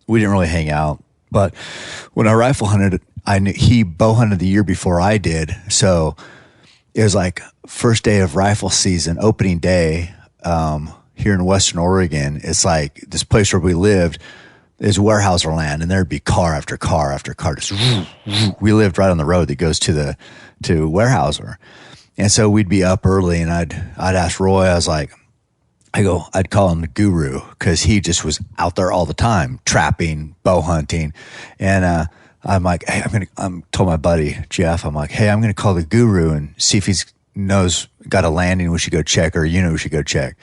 we didn't really hang out. But when I rifle hunted, I knew he bow hunted the year before I did. So it was like first day of rifle season, opening day, here in Western Oregon. It's like this place where we lived is Weyerhaeuser land, and there'd be car after car after car. Just we lived right on the road that goes to Weyerhaeuser. And so we'd be up early, and I'd ask Roy, I'd call him the guru, because he just was out there all the time, trapping, bow hunting. And I'm like, hey, I'm told my buddy Jeff, I'm like, hey, I'm gonna call the guru and see if he's got a landing we should go check, or we should go check.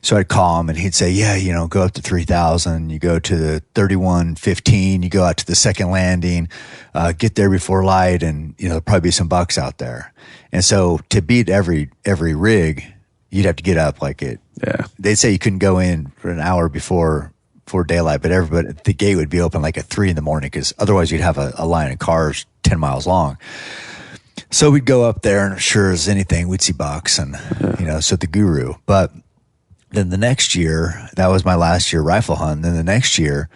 So I'd call him, and he'd say, yeah, go up to 3,000, you go to the 3115, you go out to the second landing, get there before light, and there'll probably be some bucks out there. And so to beat every rig, you'd have to get up like it. Yeah. They'd say you couldn't go in for an hour before daylight, but the gate would be open like at 3 a.m, because otherwise you'd have a line of cars 10 miles long. So we'd go up there, and sure as anything, we'd see bucks, and so the guru. But then the next year, that was my last year rifle hunt. Then the next year,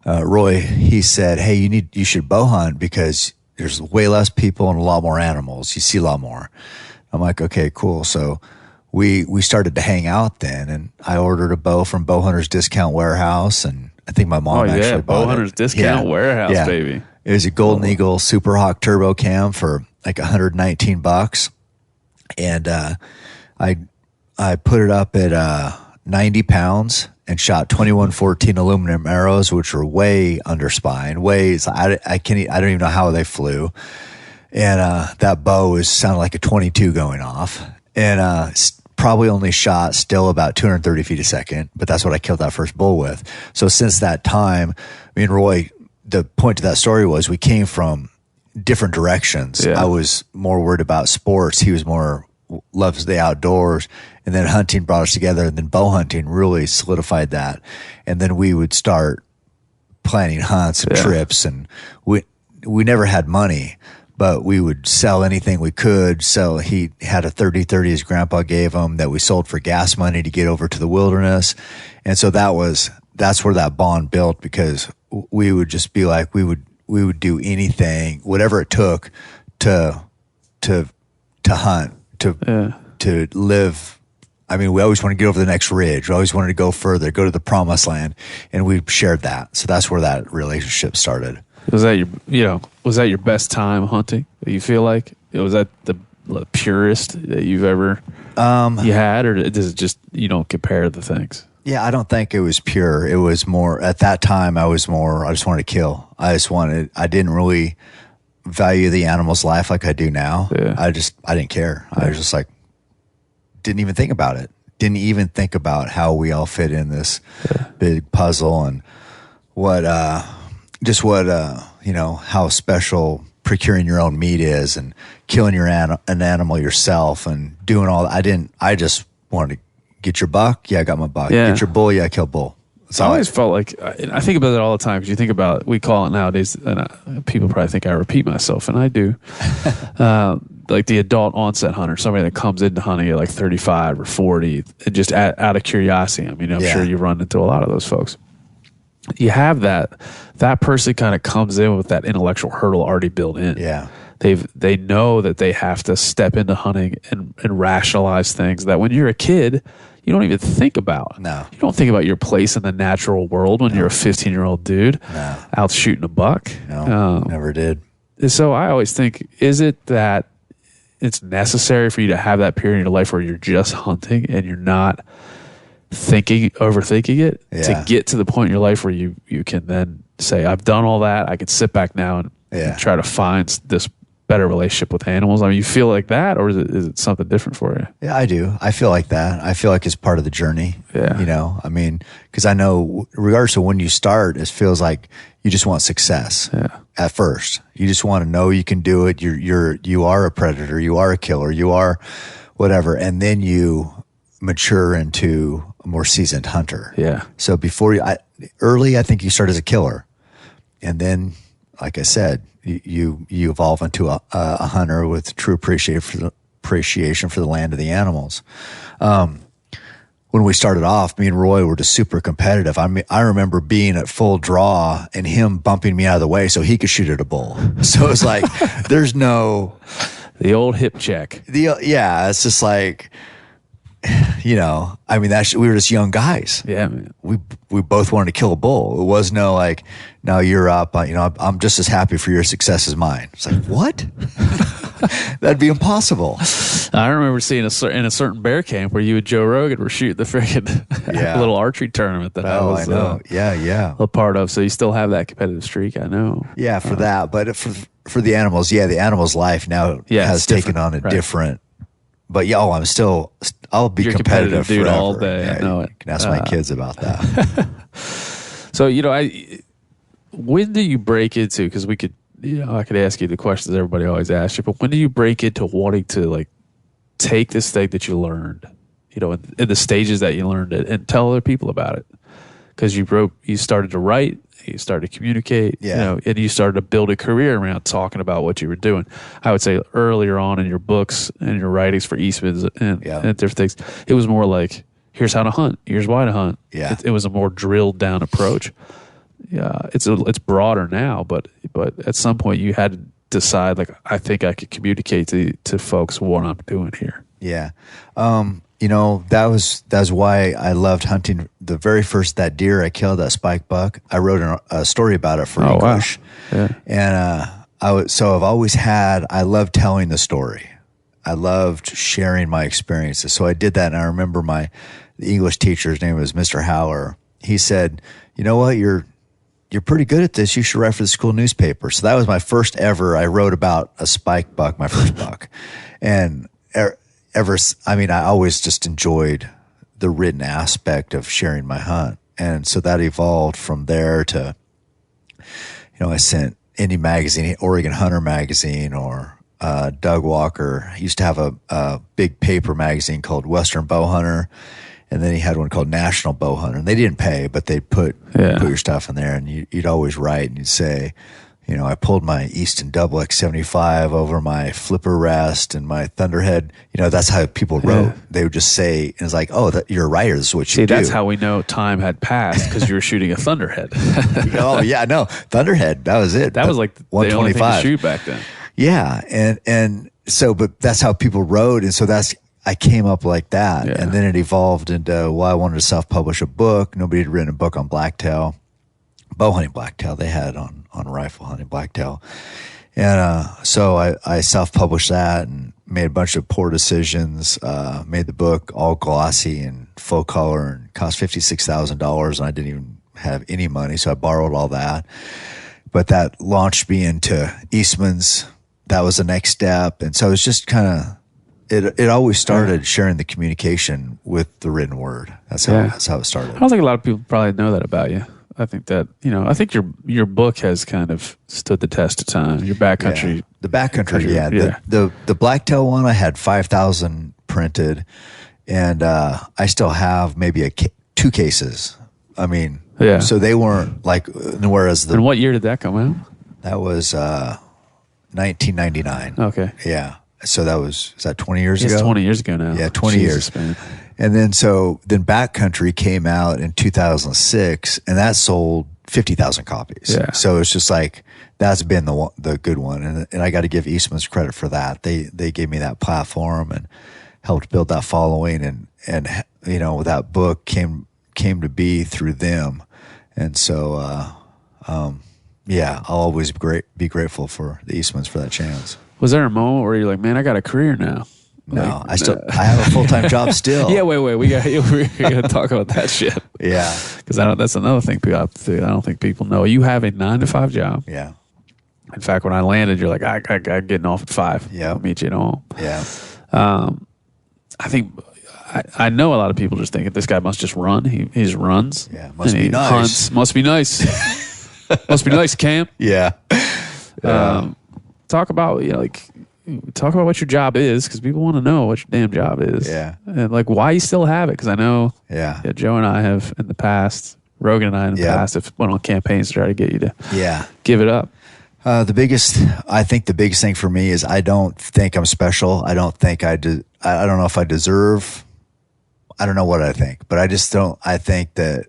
Roy, he said, hey, you should bow hunt, because there's way less people and a lot more animals. You see a lot more. I'm like, okay, cool. So we started to hang out then, and I ordered a bow from Bowhunters Discount Warehouse, and I think my mom actually bought Bow Hunters it. Discount Warehouse, baby. It was a Golden Eagle Super Hawk Turbo Cam for like $119, and I put it up at 90 pounds and shot 2114 aluminum arrows, which were way under spine. I don't even know how they flew, and that bow sounded like a 22 going off, and probably only shot still about 230 feet a second, but that's what I killed that first bull with. So since that time, me and Roy, the point to that story was we came from different directions. Yeah. I was more worried about sports. He was more loves the outdoors, and then hunting brought us together, and then bow hunting really solidified that. And then we would start planning hunts and trips, and we never had money, but we would sell anything we could. So he had a 30-30 his grandpa gave him that we sold for gas money to get over to the wilderness. And so that's where that bond built, because we would just be like, we would do anything, whatever it took to hunt, to live. I mean, we always wanted to get over the next ridge. We always wanted to go further, go to the promised land. And we shared that. So that's where that relationship started. Was that your best time hunting? You feel like was that the purest that you've ever you had, or does it just you don't compare the things? Yeah, I don't think it was pure. It was more at that time. I just wanted to kill. I didn't really value the animal's life like I do now. Yeah. I didn't care. I was just like, didn't even think about it. Didn't even think about how we all fit in this big puzzle, and how special procuring your own meat is, and killing an animal yourself, and doing all that. I just wanted to get your buck. Yeah, I got my buck. Yeah. Get your bull. Yeah, I kill bull. I always felt like, I think about it all the time, because you think about, we call it nowadays, and people probably think I repeat myself, and I do, like the adult onset hunter, somebody that comes into hunting at like 35 or 40, just out of curiosity. I mean, I'm sure you run into a lot of those folks. You have that person kind of comes in with that intellectual hurdle already built in. Yeah. They know that they have to step into hunting and rationalize things that when you're a kid, you don't even think about. No. You don't think about your place in the natural world when you're a 15-year-old dude out shooting a buck. No, never did. So I always think, is it that it's necessary for you to have that period in your life where you're just hunting and you're not overthinking it to get to the point in your life where you can then say, I've done all that. I can sit back now and try to find this better relationship with animals. I mean, you feel like that, or is it something different for you? Yeah, I do. I feel like that. I feel like it's part of the journey. Yeah. I mean, because I know regardless of when you start, it feels like you just want success at first. You just want to know you can do it. You are a predator. You are a killer. You are whatever. And then you mature into a more seasoned hunter. Yeah. So early, I think you start as a killer. And then, like I said, you evolve into a hunter with true appreciation for the land of the animals. When we started off, me and Roy were just super competitive. I mean, I remember being at full draw and him bumping me out of the way so he could shoot at a bull. So it's like, there's no... The old hip check. It's just like... I mean, we were just young guys. Yeah, man. We both wanted to kill a bull. It was no like, no, you're up. I'm just as happy for your success as mine. It's like, what? That'd be impossible. I remember seeing in a certain bear camp where you and Joe Rogan were shooting the freaking little archery tournament that I was a part of. So you still have that competitive streak, I know. Yeah, for that. But for the animals, the animal's life now has taken on a different. But I'll be competitive dude forever. All day. I know it. You can ask my kids about that. So, when do you break into, because I could ask you the questions everybody always asks you, but when do you break into wanting to like take this thing that you learned, in the stages that you learned it, and tell other people about it? Because you started to write, you started to communicate, and you started to build a career around talking about what you were doing. I would say earlier on in your books and your writings for Eastman's and different things, it was more like, here's how to hunt, here's why to hunt. Yeah. It was a more drilled down approach. Yeah, it's broader now, but at some point you had to decide, like, I think I could communicate to folks what I'm doing here. Yeah. that's why I loved hunting. The very first, that deer I killed, that spike buck, I wrote a story about it for English. Wow. Yeah. And I've always I loved telling the story. I loved sharing my experiences. So I did that, and I remember the English teacher's name was Mr. Howler. He said, "You know what? You're pretty good at this. You should write for the school newspaper." So that was my first ever. I wrote about a spike buck, my first buck, and I always just enjoyed the written aspect of sharing my hunt, and so that evolved from there to, I sent Indie Magazine, Oregon Hunter Magazine, or Doug Walker. He used to have a big paper magazine called Western Bow Hunter, and then he had one called National Bow Hunter. And they didn't pay, but they'd put your stuff in there, and you'd always write, and you'd say, I pulled my Easton Double X75 over my flipper rest and my Thunderhead. That's how people wrote. They would just say, and it's like, oh, you're a writer. This is what you do. That's how we know time had passed, because you were shooting a Thunderhead. Oh, yeah, no. Thunderhead, that was it. That was like the only thing to shoot back then. Yeah. And so, but that's how people wrote. And so I came up like that. Yeah. And then it evolved into, I wanted to self-publish a book. Nobody had written a book on blacktail, bow hunting blacktail. They had on rifle hunting blacktail. And so I self-published that and made a bunch of poor decisions, made the book all glossy and full color, and cost $56,000, and I didn't even have any money, so I borrowed all that. But that launched me into Eastman's. That was the next step. And so it's just kind of, it always started sharing the communication with the written word. That's how it started. I don't think a lot of people probably know that about you. I think that, I think your book has kind of stood the test of time. Your backcountry. Yeah. The backcountry, The blacktail one, I had 5,000 printed, and I still have maybe 2 cases. I mean, so they weren't like, whereas And what year did that come out? That was 1999. Okay. Yeah. So is that 20 years ago? It's 20 years ago now. Yeah, 20 years. Man. And then Backcountry came out in 2006, and that sold 50,000 copies. Yeah. So it's just like, that's been the good one. And I got to give Eastman's credit for that. They gave me that platform and helped build that following, and that book came to be through them. And so, I'll always be grateful for the Eastmans for that chance. Was there a moment where you're like, man, I got a career now? No, I have a full-time job still. Yeah, wait, we got to talk about that shit. Yeah, because that's another thing I don't think people know. You have a 9-to-5 job. Yeah. In fact, when I landed, you're like, I getting off at 5. Yeah, I'll meet you at home. Yeah. I think I know a lot of people just think this guy must just run. He just runs. Yeah, must be nice. Hunts. Must be nice. Must be nice, Cam. Yeah. Talk about talk about what your job is, because people want to know what your damn job is. Yeah. And why you still have it, because I know Joe and I have in the past, Rogan and I in the past have went on campaigns to try to get you to give it up. I think the biggest thing for me is I don't think I'm special. I don't think I don't know if I deserve, I don't know what I think, but I just don't. I think that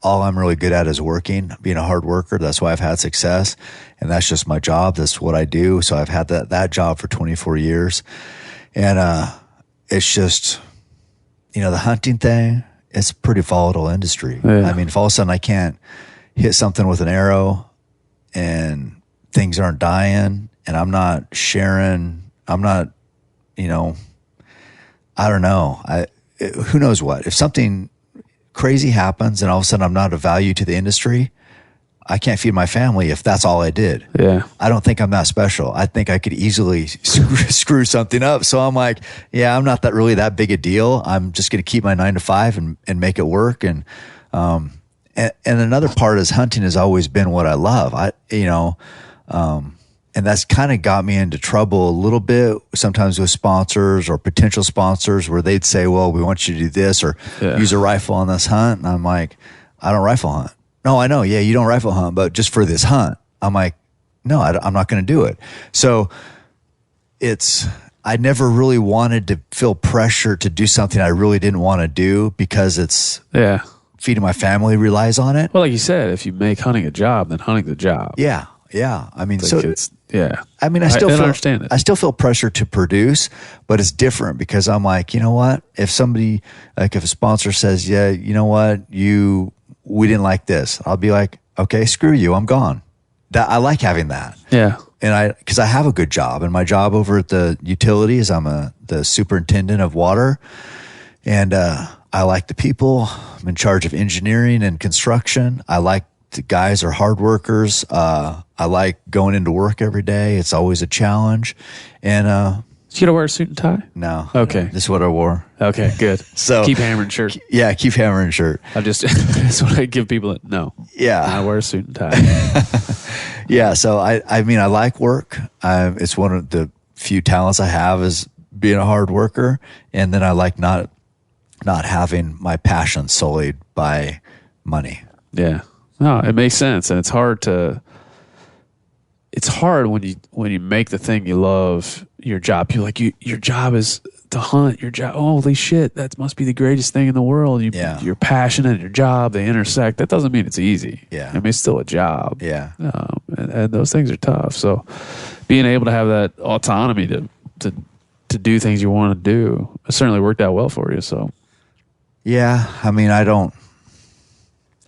all I'm really good at is working, being a hard worker. That's why I've had success, and that's just my job. That's what I do. So I've had that job for 24 years, and it's just, the hunting thing, it's a pretty volatile industry. Yeah. I mean, if all of a sudden I can't hit something with an arrow and things aren't dying and I'm not sharing, I'm not, I don't know. Who knows what? If something crazy happens and all of a sudden I'm not of value to the industry, I can't feed my family if that's all I did. Yeah. I don't think I'm that special. I think I could easily screw something up. So I'm like, I'm not really that big a deal. I'm just going to keep my 9-to-5 and make it work. And another part is hunting has always been what I love. And that's kind of got me into trouble a little bit, sometimes with sponsors or potential sponsors, where they'd say, well, we want you to do this or use a rifle on this hunt. And I'm like, I don't rifle hunt. No, I know. Yeah, you don't rifle hunt, but just for this hunt. I'm like, no, I'm not going to do it. So I never really wanted to feel pressure to do something I really didn't want to do, because it's feeding my family relies on it. Well, like you said, if you make hunting a job, then hunting's a job. Yeah. Yeah. I mean, Like it's I mean, I still understand it. I still feel pressure to produce, but it's different because I'm like, you know what? If somebody, like if a sponsor says, yeah, you know what, we didn't like this, I'll be like, okay, screw you, I'm gone. That I like having that. Yeah. And because I have a good job, and my job over at the utilities, I'm the superintendent of water, and I like the people. I'm in charge of engineering and construction. I like the guys are hard workers. I like going into work every day. It's always a challenge. And you gotta wear a suit and tie? no. Okay. This is what I wore. Okay, good. So keep hammering shirt. Yeah, keep hammering shirt. That's what I give people that no. Yeah. I wear a suit and tie. Yeah. So I mean, I like work. It's one of the few talents I have is being a hard worker. And then I like not having my passion sullied by money. Yeah. No, it makes sense. And it's hard when you make the thing you love your job. You're like, your job is to hunt. Your job, holy shit, that must be the greatest thing in the world. Your passion and your job, they intersect. That doesn't mean it's easy. Yeah. I mean, it's still a job. Yeah. And those things are tough. So being able to have that autonomy to do things you want to do, it certainly worked out well for you. So yeah, I mean,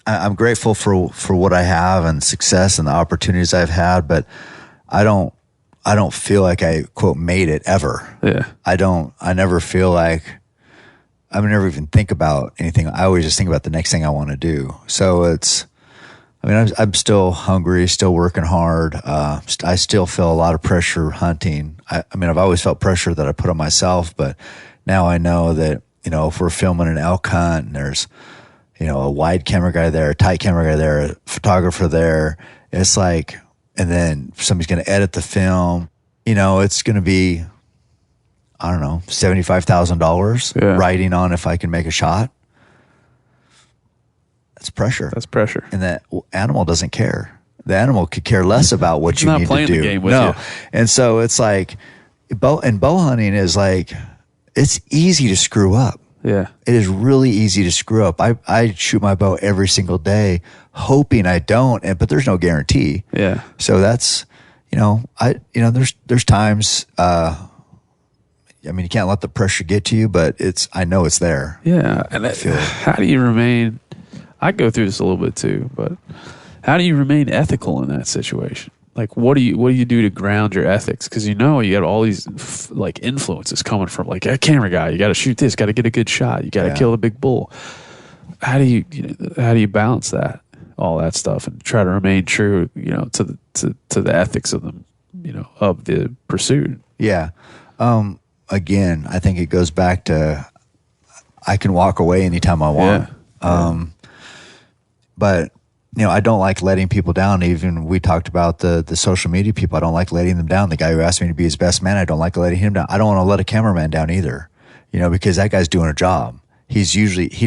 I'm grateful for what I have and success and the opportunities I've had, but I don't feel like I quote made it ever. Yeah. I never feel like I never even think about anything. I always just think about the next thing I want to do. So I'm still hungry, still working hard. I still feel a lot of pressure hunting. I've always felt pressure that I put on myself, but now I know that, if we're filming an elk hunt and there's, a wide camera guy there, a tight camera guy there, a photographer there, it's like, and then somebody's going to edit the film, it's going to be, I don't know, $75,000 riding on if I can make a shot. That's pressure. That's pressure. And that animal doesn't care. The animal could care less about what you not need playing to do. The game with you. And so it's like, bow hunting is like, it's easy to screw up. Yeah. It is really easy to screw up. I shoot my bow every single day, hoping I don't, but there's no guarantee. Yeah. So that's, there's times, you can't let the pressure get to you, but I know it's there. Yeah. And how do you remain, I go through this a little bit too, but how do you remain ethical in that situation? Like, what do you do to ground your ethics? Because you got all these influences coming from a camera guy. You got to shoot this. Got to get a good shot. You got to kill the big bull. How do you balance all that stuff, and try to remain true, to the ethics of them, of the pursuit? Yeah. Again, I think it goes back to I can walk away anytime I want. But I don't like letting people down. Even we talked about the social media people. I don't like letting them down. The guy who asked me to be his best man, I don't like letting him down. I don't want to let a cameraman down either, because that guy's doing a job. He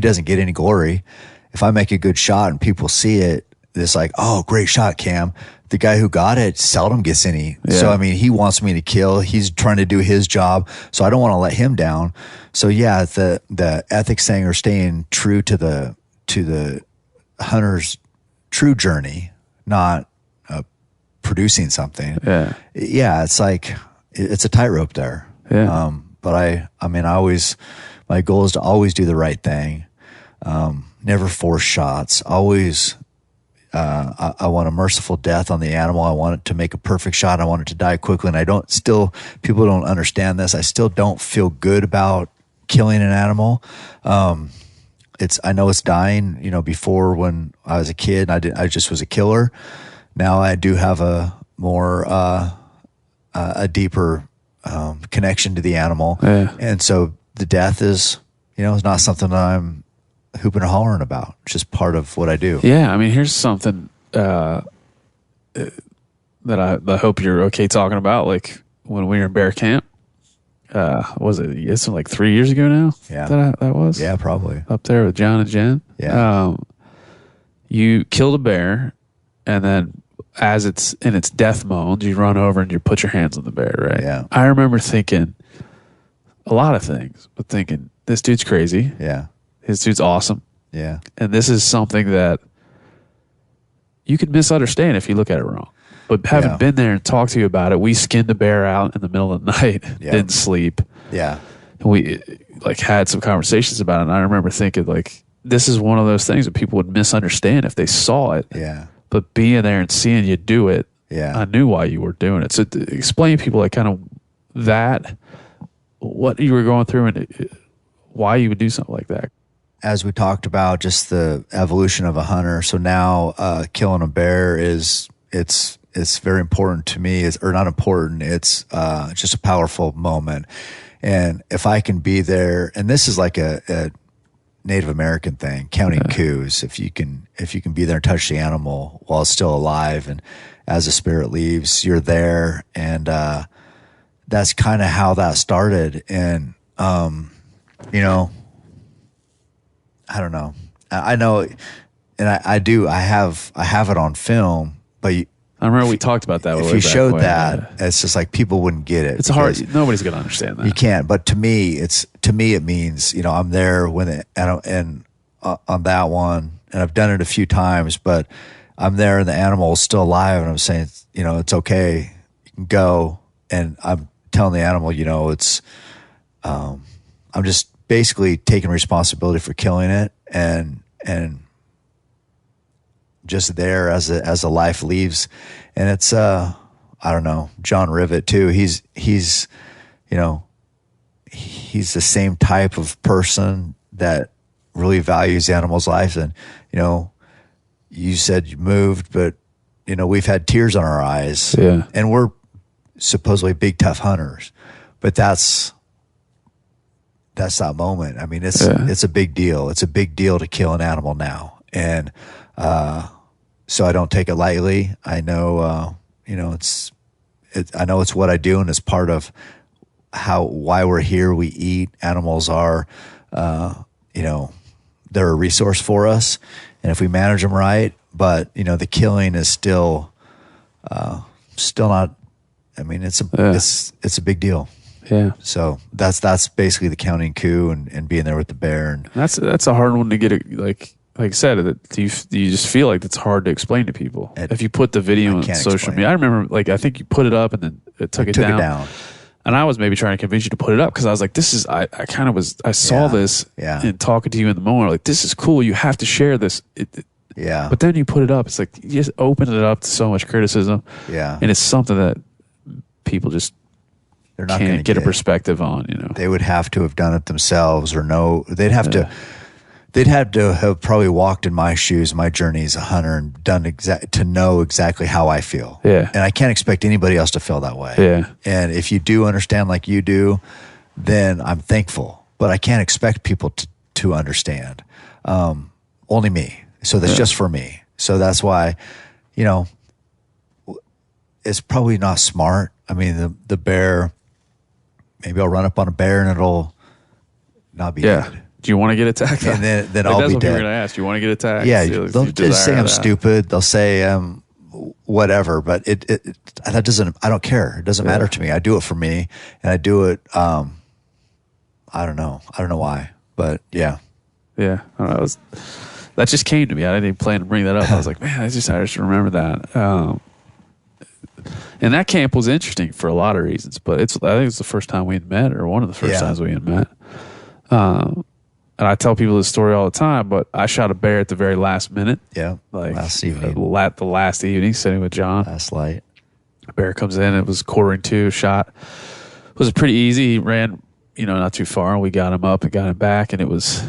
doesn't get any glory. If I make a good shot and people see it, it's like, oh, great shot, Cam. The guy who got it seldom gets any. Yeah. So, he wants me to kill. He's trying to do his job. So I don't want to let him down. So yeah, the ethics thing or staying true to the hunter's true journey, not producing something. Yeah. It's like, it's a tightrope there. Yeah. But my goal is to always do the right thing. Never force shots. Always, I want a merciful death on the animal. I want it to make a perfect shot. I want it to die quickly. And people don't understand this. I still don't feel good about killing an animal. I know it's dying. Before when I was a kid, I just was a killer. Now I do have a more a deeper connection to the animal, and so the death is is not something that I'm hooping and hollering about. It's just part of what I do. Yeah, here's something that I hope you're okay talking about. Like when we were in bear camp. Was it? It's 3 years ago now. Yeah, that was. Yeah, probably up there with John and Jen. Yeah. You killed a bear, and then as it's in its death moans, you run over and you put your hands on the bear. Right. Yeah. I remember thinking a lot of things, but thinking this dude's crazy. Yeah. This dude's awesome. Yeah. And this is something that you could misunderstand if you look at it wrong. But having been there and talked to you about it, we skinned a bear out in the middle of the night, didn't sleep. Yeah. And we like had some conversations about it. And I remember thinking like, this is one of those things that people would misunderstand if they saw it. Yeah. But being there and seeing you do it, I knew why you were doing it. So explain to people like kind of that, what you were going through and why you would do something like that. As we talked about, just the evolution of a hunter. So now killing a bear it's very important to me. Or not important. It's just a powerful moment. And if I can be there, and this is like a Native American thing, counting coups. If you can be there and touch the animal while it's still alive, and as the spirit leaves, you're there. And that's kind of how that started. And you know, I don't know. I know, and I do. I have it on film, but I remember we talked about that. If you showed that, it's just like people wouldn't get it. It's hard. Nobody's going to understand that. You can't. But to me, it means, you know, I'm there when and on that one, and I've done it a few times, but I'm there and the animal is still alive, and I'm saying, you know, it's okay, you can go, and I'm telling the animal, you know, it's, I'm just basically taking responsibility for killing it, and just there as a life leaves. And it's I don't know, John Rivet too, he's you know, he's the same type of person that really values animals' lives. And you know, you said you moved, but you know, we've had tears on our eyes, and we're supposedly big tough hunters, but that's that moment. I mean, it's a big deal. It's a big deal to kill an animal now. And so I don't take it lightly. I know, you know, I know it's what I do, and it's part of why we're here. We eat. Animals are, you know, they're a resource for us, and if we manage them right. But you know, the killing is still not. I mean, it's a big deal. Yeah. So that's basically the counting coup and being there with the bear. And that's a hard one to get. Like I said, you just feel like it's hard to explain to people. If you put the video on social media, I remember, like, I think you put it up and then it took it down. And I was maybe trying to convince you to put it up because I was like, this is, I saw this and talking to you in the moment, like, this is cool. You have to share this. But then you put it up. It's like, you just open it up to so much criticism. Yeah. And it's something that people just can't get a perspective on, you know. They would have to have done it themselves, or they'd have to have probably walked in my shoes, my journey as a hunter, and done to know exactly how I feel. Yeah. And I can't expect anybody else to feel that way. Yeah. And if you do understand like you do, then I'm thankful. But I can't expect people to understand. Only me. So that's just for me. So that's why, you know, it's probably not smart. I mean, the bear, maybe I'll run up on a bear and it'll not be dead. Do you want to get attacked? And then I'll be dead. That's what you're going to ask. Do you want to get attacked? Yeah, they'll just say I'm stupid. They'll say whatever, but that doesn't. I don't care. It doesn't matter to me. I do it for me, and I do it. I don't know. I don't know why, but yeah. Yeah, that just came to me. I didn't even plan to bring that up. I was like, man, I just remember that. And that camp was interesting for a lot of reasons, but I think it's the first time we had met, or one of the first times we had met. And I tell people this story all the time, but I shot a bear at the very last minute. Yeah, like last evening. The last evening, sitting with John. Last light. A bear comes in. It was 1:45 shot. It was pretty easy. He ran, not too far. We got him up and got him back, and it was,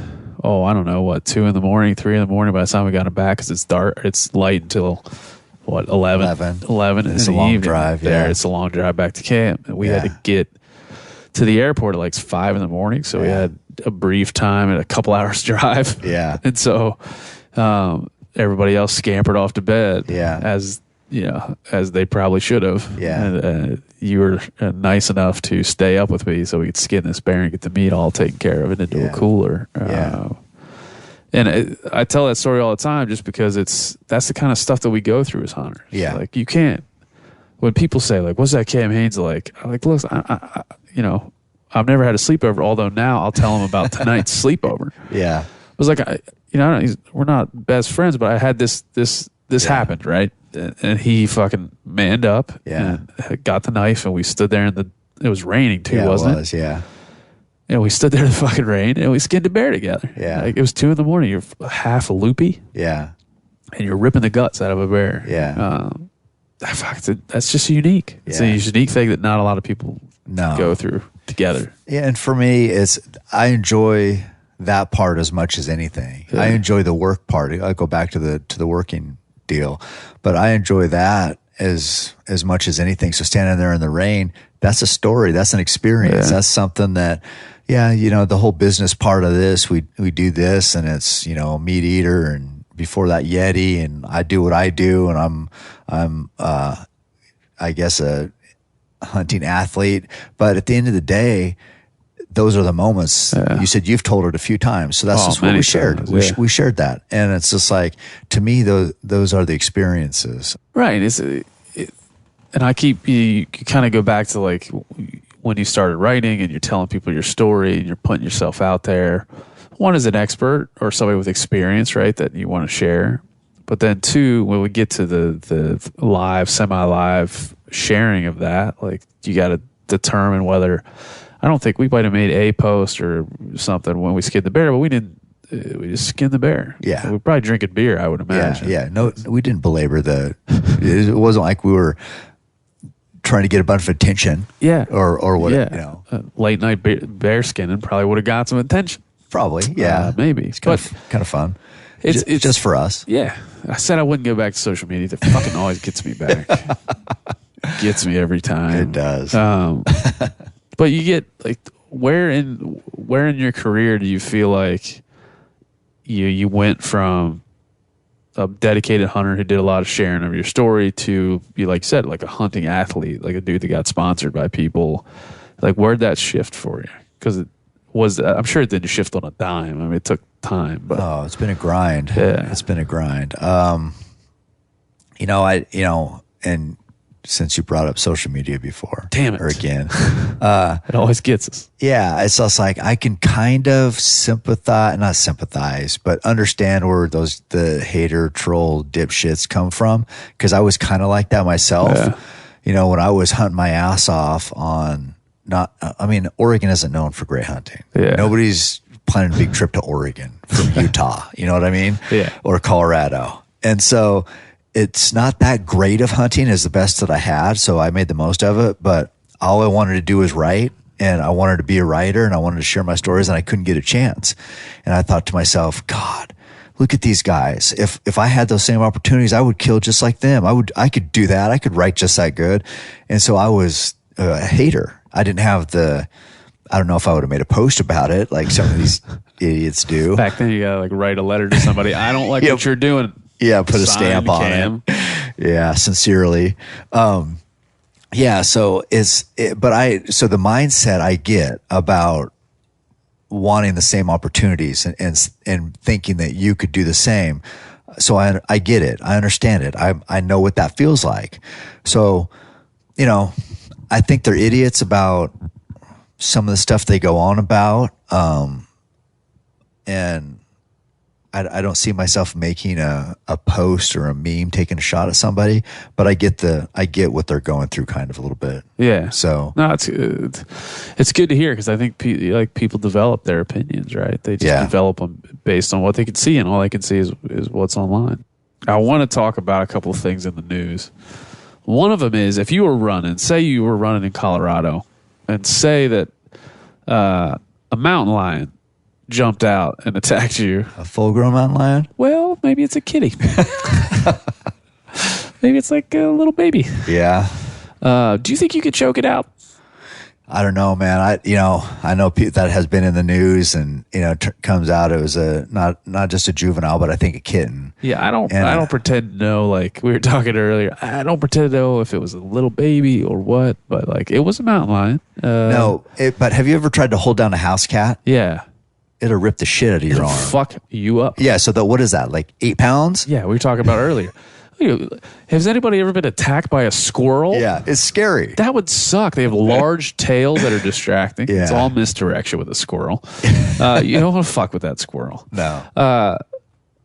I don't know, 2 in the morning, 3 in the morning by the time we got him back, because it's dark. It's light until 11 It's a long drive. There, it's a long drive back to camp, and we had to get to the airport at like 5 in the morning. So we had a brief time and a couple hours drive. Yeah. And so everybody else scampered off to bed. Yeah. As they probably should have. Yeah. And you were nice enough to stay up with me so we could skin this bear and get the meat all taken care of and into a cooler. And I tell that story all the time just because that's the kind of stuff that we go through as hunters. Yeah. Like, you can't, when people say, like, what's that Cam Hanes like? I'm like, look, I've never had a sleepover, although now I'll tell them about tonight's sleepover. Yeah. I was like, we're not best friends, but I had this this happened, right? And he fucking manned up and got the knife, and we stood there it was raining too, wasn't it? Yeah. And we stood there in the fucking rain, and we skinned a bear together. Yeah. Like, it was 2 a.m. You're half loopy. Yeah. And you're ripping the guts out of a bear. Yeah. That's just unique. It's a unique thing that not a lot of people go through together. Yeah, and for me, I enjoy that part as much as anything. I enjoy the work part. I go back to the working deal, but I enjoy that as much as anything. So standing there in the rain, that's a story. That's an experience. That's something that, the whole business part of this, we do this, and it's, meat eater, and before that Yeti, and I do what I do, and I'm I guess a hunting athlete. But at the end of the day, those are the moments. You said you've told it a few times, so that's just what we shared. We shared that, and it's just like, to me, those are the experiences. Right. And I keep you kind of go back to like when you started writing, and you're telling people your story, and you're putting yourself out there. One, is an expert or somebody with experience, right, that you want to share. But then 2, when we get to the live, semi-live sharing of that, like, you got to determine whether. I don't think we might have made a post or something when we skinned the bear, but we didn't. We just skinned the bear. Yeah, we're probably drinking beer, I would imagine. Yeah. No, we didn't belabor it wasn't like we were trying to get a bunch of attention. Yeah, or what? Yeah. Late night bear skinning probably would have got some attention. Probably. Yeah, maybe. It's kind of fun. It's just for us. Yeah, I said I wouldn't go back to social media. That fucking always gets me back. Gets me every time. It does. But you get like, where in your career do you feel like you went from a dedicated hunter who did a lot of sharing of your story to, you like you said, like a hunting athlete, like a dude that got sponsored by people? Like, where'd that shift for you? Because I'm sure it didn't shift on a dime. I mean, it took time. But it's been a grind. Yeah, it's been a grind. And since you brought up social media before, damn it, or again, it always gets us. Yeah, it's just like, I can kind of not sympathize, but understand where the hater, troll, dipshits come from, because I was kind of like that myself. Yeah. When I was hunting my ass off Oregon isn't known for great hunting. Yeah. Nobody's planning a big trip to Oregon from Utah. You know what I mean? Yeah. Or Colorado. And so it's not that great of hunting as the best that I had. So I made the most of it, but all I wanted to do was write, and I wanted to be a writer, and I wanted to share my stories, and I couldn't get a chance. And I thought to myself, God, look at these guys. If I had those same opportunities, I would kill just like them. I could do that. I could write just that good. And so I was a hater. I didn't have I don't know if I would have made a post about it like some of these idiots do. Back then, you gotta like write a letter to somebody. I don't like what you're doing. Yeah, put a stamp on it. Yeah, sincerely. So so the mindset I get about wanting the same opportunities and thinking that you could do the same. So I get it. I understand it. I know what that feels like. So, I think they're idiots about some of the stuff they go on about. And I don't see myself making a post or a meme taking a shot at somebody, but I get what they're going through kind of a little bit. Yeah. So no, it's good to hear, because I think people develop their opinions, right? They just develop them based on what they can see, and all they can see is what's online. I want to talk about a couple of things in the news. One of them is, if you were running, say you were running in Colorado, and say that a mountain lion jumped out and attacked you. A full-grown mountain lion? Well, maybe it's a kitty. Maybe it's like a little baby. Yeah. Do you think you could choke it out? I don't know, man. I know that has been in the news, and comes out it was not just a juvenile, but I think a kitten. Yeah, I don't pretend to know. Like we were talking earlier, I don't pretend to know if it was a little baby or what, but like it was a mountain lion. But have you ever tried to hold down a house cat? Yeah. It'll rip the shit out of your arm. Fuck you up. Yeah. So what is that? Like 8 pounds? Yeah, we were talking about earlier. Has anybody ever been attacked by a squirrel? Yeah, it's scary. That would suck. They have large tails that are distracting. Yeah. It's all misdirection with a squirrel. You don't want to fuck with that squirrel. No.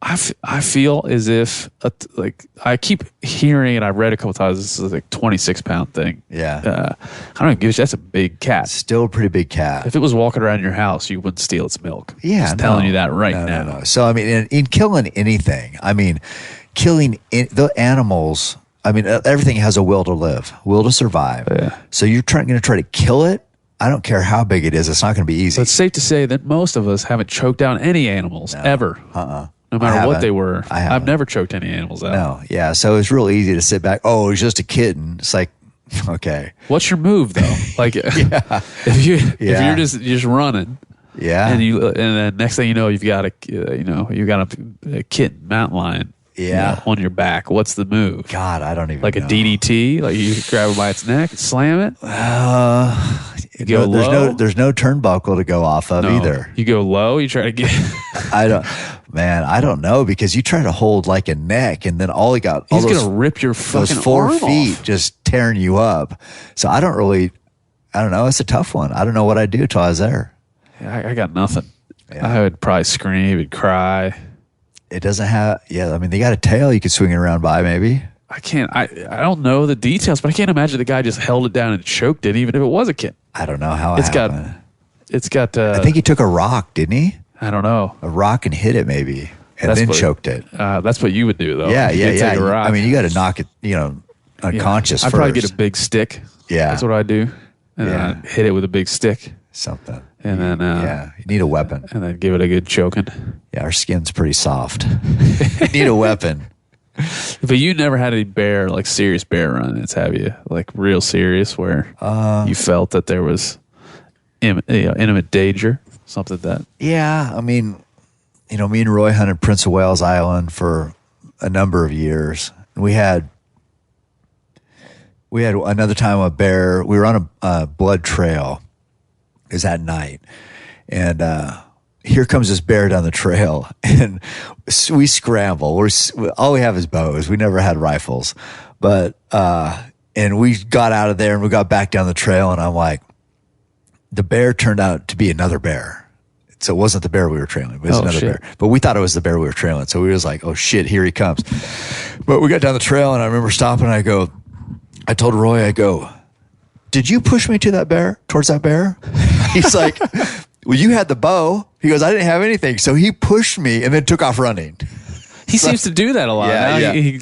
I feel as if like I keep hearing, and I read a couple times, this is like 26-pound thing. Yeah. I don't know. That's a big cat. Still a pretty big cat. If it was walking around your house, you wouldn't steal its milk. Yeah, just telling you that right now. No. So I mean, in killing anything, I mean, the animals. I mean, everything has a will to live, will to survive. Yeah. So you're going to try to kill it. I don't care how big it is. It's not going to be easy. So it's safe to say that most of us haven't choked down any animals ever. No matter what they were. I've never choked any animals out. No. Yeah. So it's real easy to sit back. Oh, it's just a kitten. It's like, okay. What's your move though? Like, if you're just running. Yeah. And then next thing you know, you've got a kitten, mountain lion. Yeah. On your back. What's the move? God, I don't even like know. A DDT? Like you grab it by its neck and slam it? You go low? There's no turnbuckle to go off of either. You go low, you try to get I don't know, because you try to hold like a neck and then he's gonna rip your fucking those 4 arm feet off. Just tearing you up. So I don't know. It's a tough one. I don't know what I'd do till I was there. Yeah, I got nothing. Yeah. I would probably scream and cry. It doesn't have, I mean, they got a tail you could swing it around by maybe. I can't, I don't know the details, but I can't imagine the guy just held it down and choked it, even if it was a kid. I don't know how it happened. It's got, I think he took a rock, didn't he? I don't know. A rock and hit it maybe, and then choked it. That's what you would do though. Yeah. Take a rock. I mean, you got to knock it, unconscious I'd first. probably get a big stick. Yeah. That's what I'd do. And then I'd hit it with a big stick. Something. And then, you need a weapon. And then give it a good choking. Yeah, our skin's pretty soft. You need a weapon. But you never had any serious bear run-ins, have you? Like real serious, where you felt that there was imminent danger, something that. Yeah, I mean, me and Roy hunted Prince of Wales Island for a number of years. We had another time a bear. We were on a blood trail. It was at night, and here comes this bear down the trail, and we scramble. All we have is bows. We never had rifles, but and we got out of there and we got back down the trail, and I'm like, the bear turned out to be another bear. So it wasn't the bear we were trailing, but it was another bear. But we thought it was the bear we were trailing, so we was like, oh shit, here he comes. But we got down the trail, and I remember stopping. And I told Roy, did you push me towards that bear? He's like, well, you had the bow. He goes, I didn't have anything. So he pushed me and then took off running. He seems to do that a lot. Yeah. He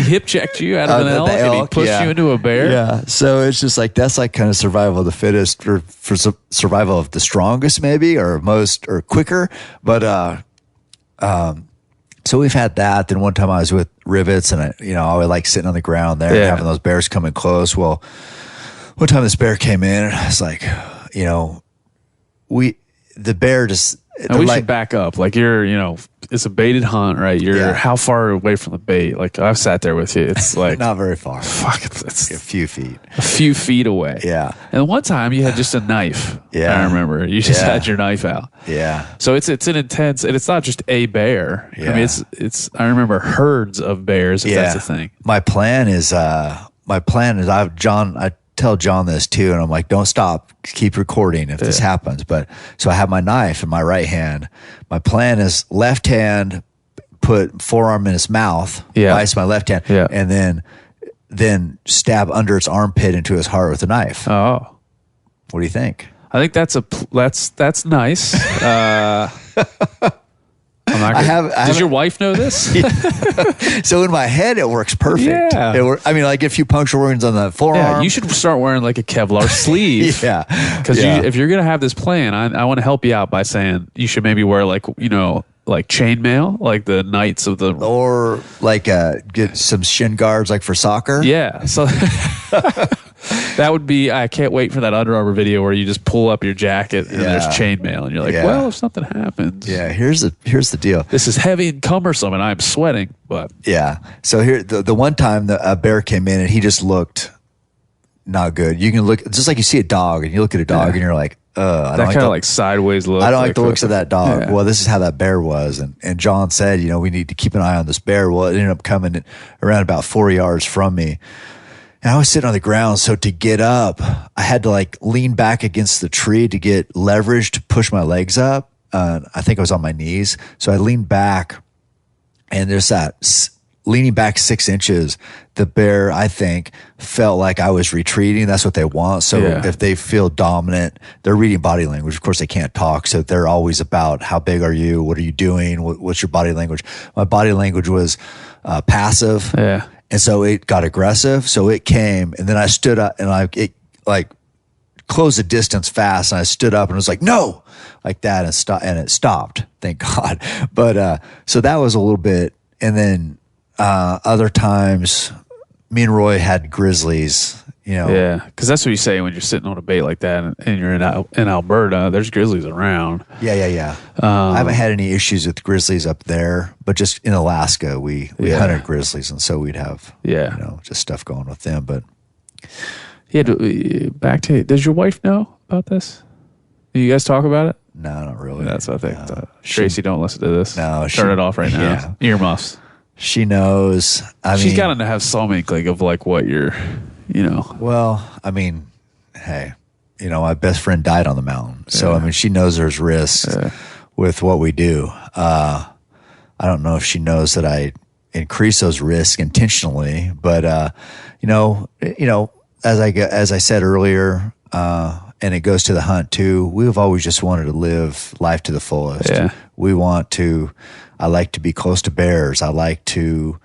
hip checked you out of an elk, and he pushed you into a bear. Yeah. So it's just like, that's like kind of survival of the fittest, or for survival of the strongest maybe, or quicker. But, so we've had that. Then one time I was with Rivets, and I would like sitting on the ground there and having those bears coming close. Well, one time this bear came in, and I was like, the bear just. And we should back up. Like it's a baited hunt, right? You're how far away from the bait? Like I've sat there with you. It's like not very far. Fuck, it's a few feet. A few feet away. Yeah. And one time you had just a knife. Yeah. I remember you just had your knife out. Yeah. So it's an intense, and it's not just a bear. Yeah. I mean, it's. I remember herds of bears. If that's the thing. My plan is I tell John this too, and I'm like, don't stop, keep recording if this happens. But so I have my knife in my right hand. My plan is left hand, put forearm in its mouth, vice my left hand, and then stab under its armpit into his heart with a knife. Oh, what do you think? I think that's nice. Does your wife know this? So in my head, it works perfect. Yeah. I mean, like a few puncture wounds on the forearm. Yeah, you should start wearing like a Kevlar sleeve. Yeah. Because if you're going to have this plan, I want to help you out by saying you should maybe wear like chainmail, like the Knights of the... Or like get some shin guards like for soccer. Yeah. So... That would be, I can't wait for that Under Armour video where you just pull up your jacket and there's chainmail and you're like, well, if something happens. Yeah, here's the deal. This is heavy and cumbersome and I'm sweating, but. Yeah. So here, the one time a bear came in and he just looked not good. You can look, just like you see a dog and you look at a dog and you're like, I don't that like sideways look. I don't like the looks of that dog. Yeah. Well, this is how that bear was. And John said, we need to keep an eye on this bear. Well, it ended up coming around about 4 yards from me. And I was sitting on the ground, so to get up, I had to like lean back against the tree to get leverage to push my legs up. I think I was on my knees. So I leaned back and there's that leaning back 6 inches. The bear, I think, felt like I was retreating. That's what they want. So if they feel dominant, they're reading body language. Of course, they can't talk, so they're always about how big are you, what are you doing, what's your body language. My body language was passive, and so it got aggressive. So it came, and then I stood up, and it closed the distance fast, and I stood up and was like, no, like that, and it stopped. Thank God. But so that was a little bit, and then other times, me and Roy had grizzlies, Yeah, because that's what you say when you're sitting on a bait like that and you're in Alberta. There's grizzlies around. Yeah. I haven't had any issues with grizzlies up there, but just in Alaska, we hunted grizzlies, and so we'd have just stuff going with them. But back to, does your wife know about this? Do you guys talk about it? No, not really. That's what I think. Tracy, don't listen to this. No, turn it off right now. Yeah. Earmuffs. She knows. She's got to have some inkling of like what you're, Well, I mean, hey, my best friend died on the mountain. So, I mean, she knows there's risks with what we do. I don't know if she knows that I increase those risks intentionally, but, as I said earlier, and it goes to the hunt too, we've always just wanted to live life to the fullest. Yeah. I like to be close to bears. I like to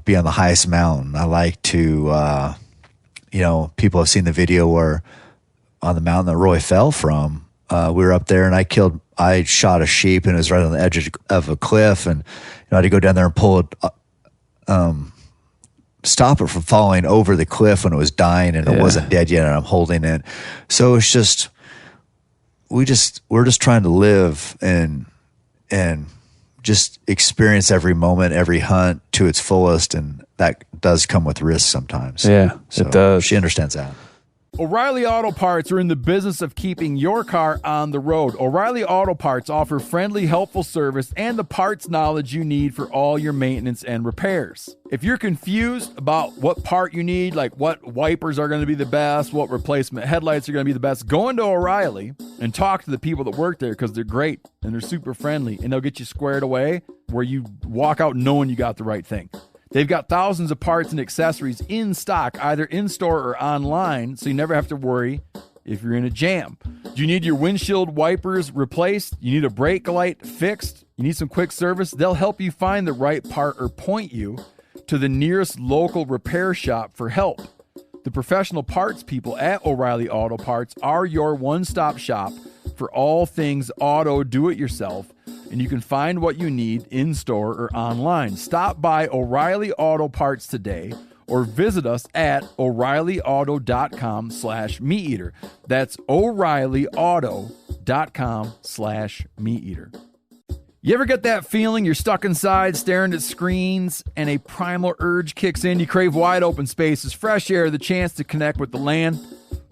be on the highest mountain. I like to, people have seen the video where on the mountain that Roy fell from, we were up there and I shot a sheep and it was right on the edge of a cliff, and I had to go down there and pull it, stop it from falling over the cliff when it was dying and it wasn't dead yet, and I'm holding it. So it's just, we're just trying to live and just experience every moment, every hunt to its fullest, and that does come with risk sometimes. Yeah, so it does. She understands that. O'Reilly Auto Parts are in the business of keeping your car on the road. O'Reilly Auto Parts offer friendly, helpful service and the parts knowledge you need for all your maintenance and repairs. If you're confused about what part you need, like what wipers are going to be the best, what replacement headlights are going to be the best, go into O'Reilly and talk to the people that work there, because they're great and they're super friendly, and they'll get you squared away where you walk out knowing you got the right thing. They've got thousands of parts and accessories in stock, either in-store or online, so you never have to worry if you're in a jam. Do you need your windshield wipers replaced? You need a brake light fixed? You need some quick service? They'll help you find the right part or point you to the nearest local repair shop for help. The professional parts people at O'Reilly Auto Parts are your one-stop shop for all things auto do-it-yourself, and you can find what you need in-store or online. Stop by O'Reilly Auto Parts today or visit us at O'ReillyAuto.com/MeatEater. That's O'ReillyAuto.com/MeatEater. You ever get that feeling you're stuck inside staring at screens and a primal urge kicks in? You crave wide open spaces, fresh air, the chance to connect with the land.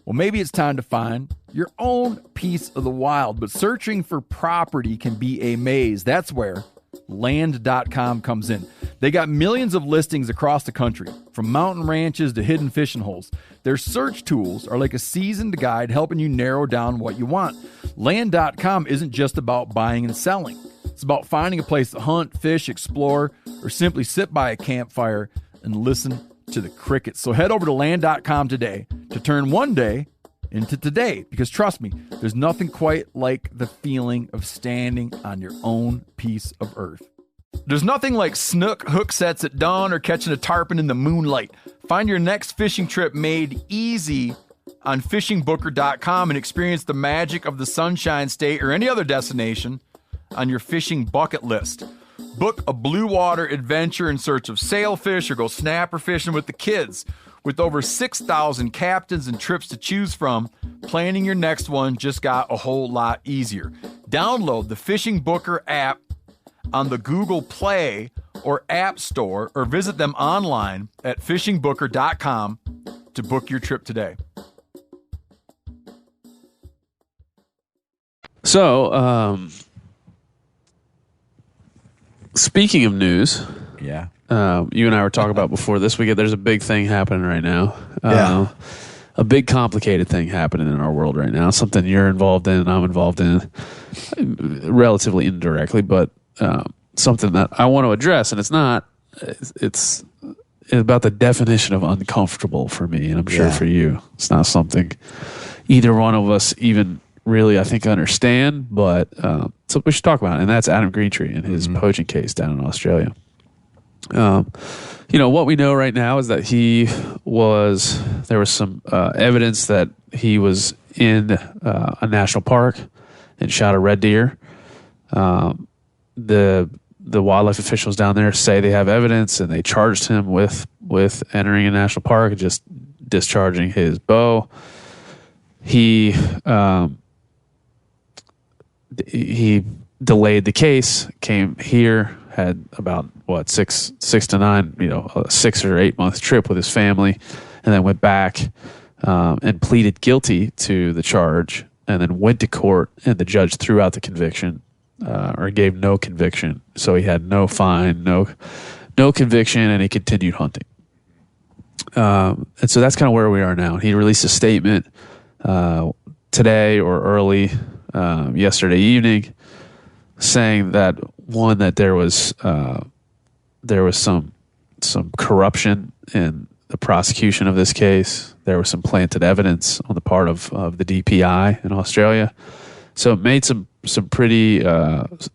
Well, maybe it's time to find your own piece of the wild, but searching for property can be a maze. That's where Land.com comes in. They got millions of listings across the country, from mountain ranches to hidden fishing holes. Their search tools are like a seasoned guide helping you narrow down what you want. Land.com isn't just about buying and selling. It's about finding a place to hunt, fish, explore, or simply sit by a campfire and listen to the crickets. So head over to Land.com today to turn one day into today, because trust me, there's nothing quite like the feeling of standing on your own piece of earth. There's nothing like snook hook sets at dawn or catching a tarpon in the moonlight. Find your next fishing trip made easy on fishingbooker.com and experience the magic of the Sunshine State or any other destination on your fishing bucket list. Book a blue water adventure in search of sailfish or go snapper fishing with the kids. With over 6,000 captains and trips to choose from, planning your next one just got a whole lot easier. Download the Fishing Booker app on the Google Play or App Store, or visit them online at fishingbooker.com to book your trip today. So, speaking of news, Yeah. You and I were talking about before this weekend, there's a big thing happening right now. Yeah. A big complicated thing happening in our world right now. Something you're involved in and I'm involved in, relatively indirectly, but something that I want to address, and it's about the definition of uncomfortable for me, and I'm sure for you. It's not something either one of us even really, I think, understand, but something we should talk about, and that's Adam Greentree and his poaching case down in Australia. What we know right now is that there was some evidence that he was in a national park and shot a red deer. The wildlife officials down there say they have evidence, and they charged him with entering a national park and just discharging his bow. He delayed the case, came here, had about 6 to 9, a 6 or 8 month trip with his family, and then went back and pleaded guilty to the charge, and then went to court, and the judge threw out the conviction, or gave no conviction. So he had no fine, no conviction, and he continued hunting. And so that's kind of where we are now. He released a statement today or early yesterday evening, saying that there was some corruption in the prosecution of this case. There was some planted evidence on the part of the DPI in Australia. So it made some pretty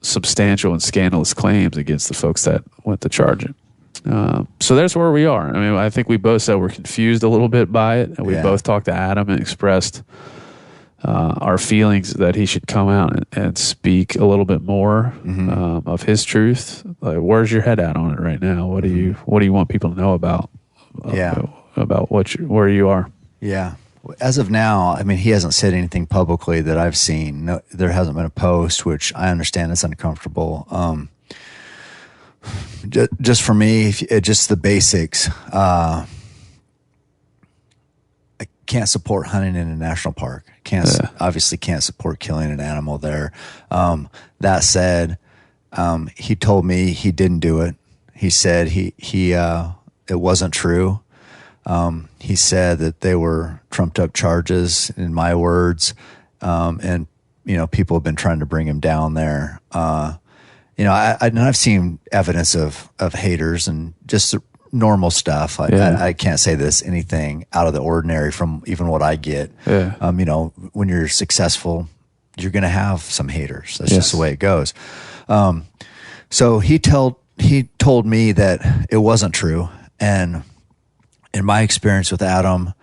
substantial and scandalous claims against the folks that went to charge it. So there's where we are. I mean, I think we both said we're confused a little bit by it, and we both talked to Adam and expressed our feelings that he should come out and speak a little bit more of his truth. Like, where's your head at on it right now? What do you want people to know about where you are? Yeah. As of now, I mean, he hasn't said anything publicly that I've seen. No, there hasn't been a post, which I understand is uncomfortable. Just for me, just the basics. I can't support hunting in a national park. Obviously can't support killing an animal there. That said, he told me he didn't do it. He said it wasn't true. He said that they were trumped up charges, in my words, and people have been trying to bring him down there. I've seen evidence of haters and just normal stuff. I can't say this anything out of the ordinary from even what I get. When you're successful, you're going to have some haters. That's just the way it goes. So he told me that it wasn't true, and in my experience with Adam,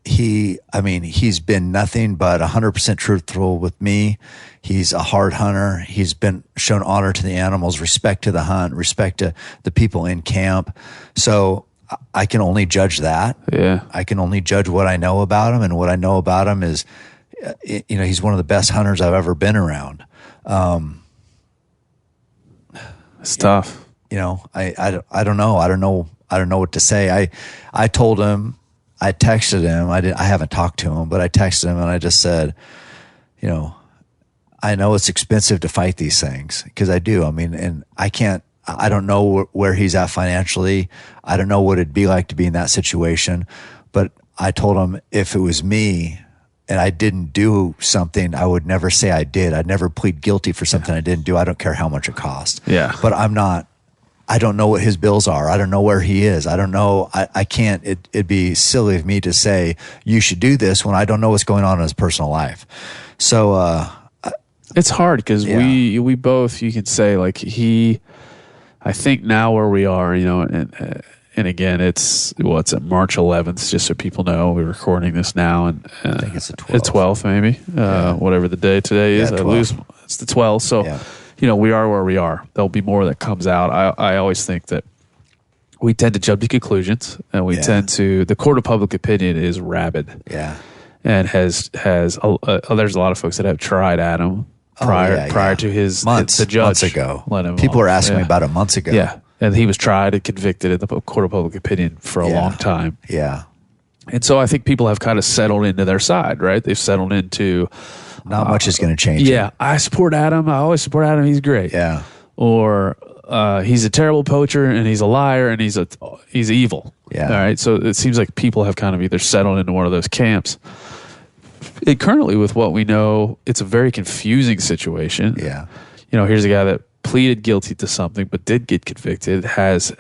he's been nothing but 100% truthful with me. He's a hard hunter. He's been shown honor to the animals, respect to the hunt, respect to the people in camp. So I can only judge that. Yeah. I can only judge what I know about him, and what I know about him is, he's one of the best hunters I've ever been around. It's tough. I don't know. I don't know what to say. I told him, I texted him. I haven't talked to him, but I texted him and I just said, I know it's expensive to fight these things, because I do. I mean, and I don't know where he's at financially. I don't know what it'd be like to be in that situation, but I told him if it was me and I didn't do something, I would never say I did. I'd never plead guilty for something I didn't do. I don't care how much it cost. Yeah. But I don't know what his bills are. I don't know where he is. I don't know. I can't, it'd be silly of me to say, you should do this when I don't know what's going on in his personal life. So, it's hard because we both, you can say, like, I think now where we are, and again, it's at March 11th, just so people know, we're recording this now, and I think it's the 12th. It's 12th, maybe, whatever the day today is. It's the 12th. So, we are where we are. There'll be more that comes out. I always think that we tend to jump to conclusions, and the court of public opinion is rabid. Yeah. And there's a lot of folks that have tried Adam prior to his months ago. People were asking me about it months ago. Yeah. And he was tried and convicted in the court of public opinion for a long time. Yeah. And so I think people have kind of settled into their side, right? They've settled into not much is going to change. Yeah. I support Adam. I always support Adam. He's great. Yeah. Or he's a terrible poacher and he's a liar and he's evil. Yeah. All right. So it seems like people have kind of either settled into one of those camps. And currently, with what we know, it's a very confusing situation. Yeah. here's a guy that pleaded guilty to something but did get convicted, has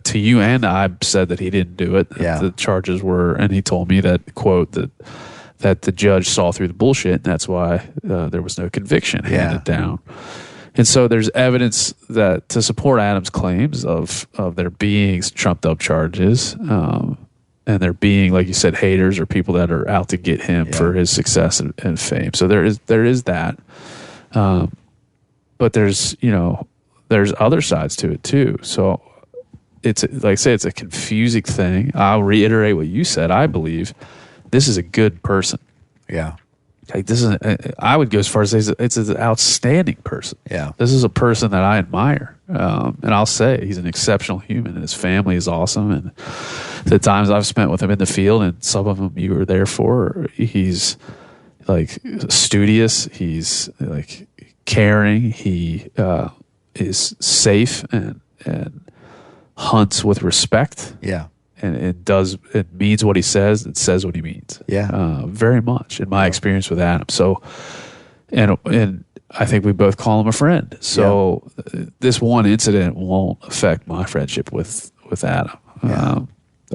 to you and I said that he didn't do it. Yeah. The charges were, and he told me that, quote, that the judge saw through the bullshit, and that's why there was no conviction handed down. And so there's evidence that to support Adam's claims of there being trumped up charges, and there being, like you said, haters or people that are out to get him for his success and fame. So there is that. But there's other sides to it too. So it's, like I say, it's a confusing thing. I'll reiterate what you said. I believe this is a good person. Yeah. Like I would go as far as say it's an outstanding person. Yeah. This is a person that I admire. And I'll say he's an exceptional human, and his family is awesome. And the times I've spent with him in the field, and some of them you were there for, he's like studious. He's like caring. He is safe and hunts with respect. Yeah. And it means what he says. It says what he means. Yeah. Very much in my experience with Adam. So, and I think we both call him a friend. So this one incident won't affect my friendship with Adam. Yeah.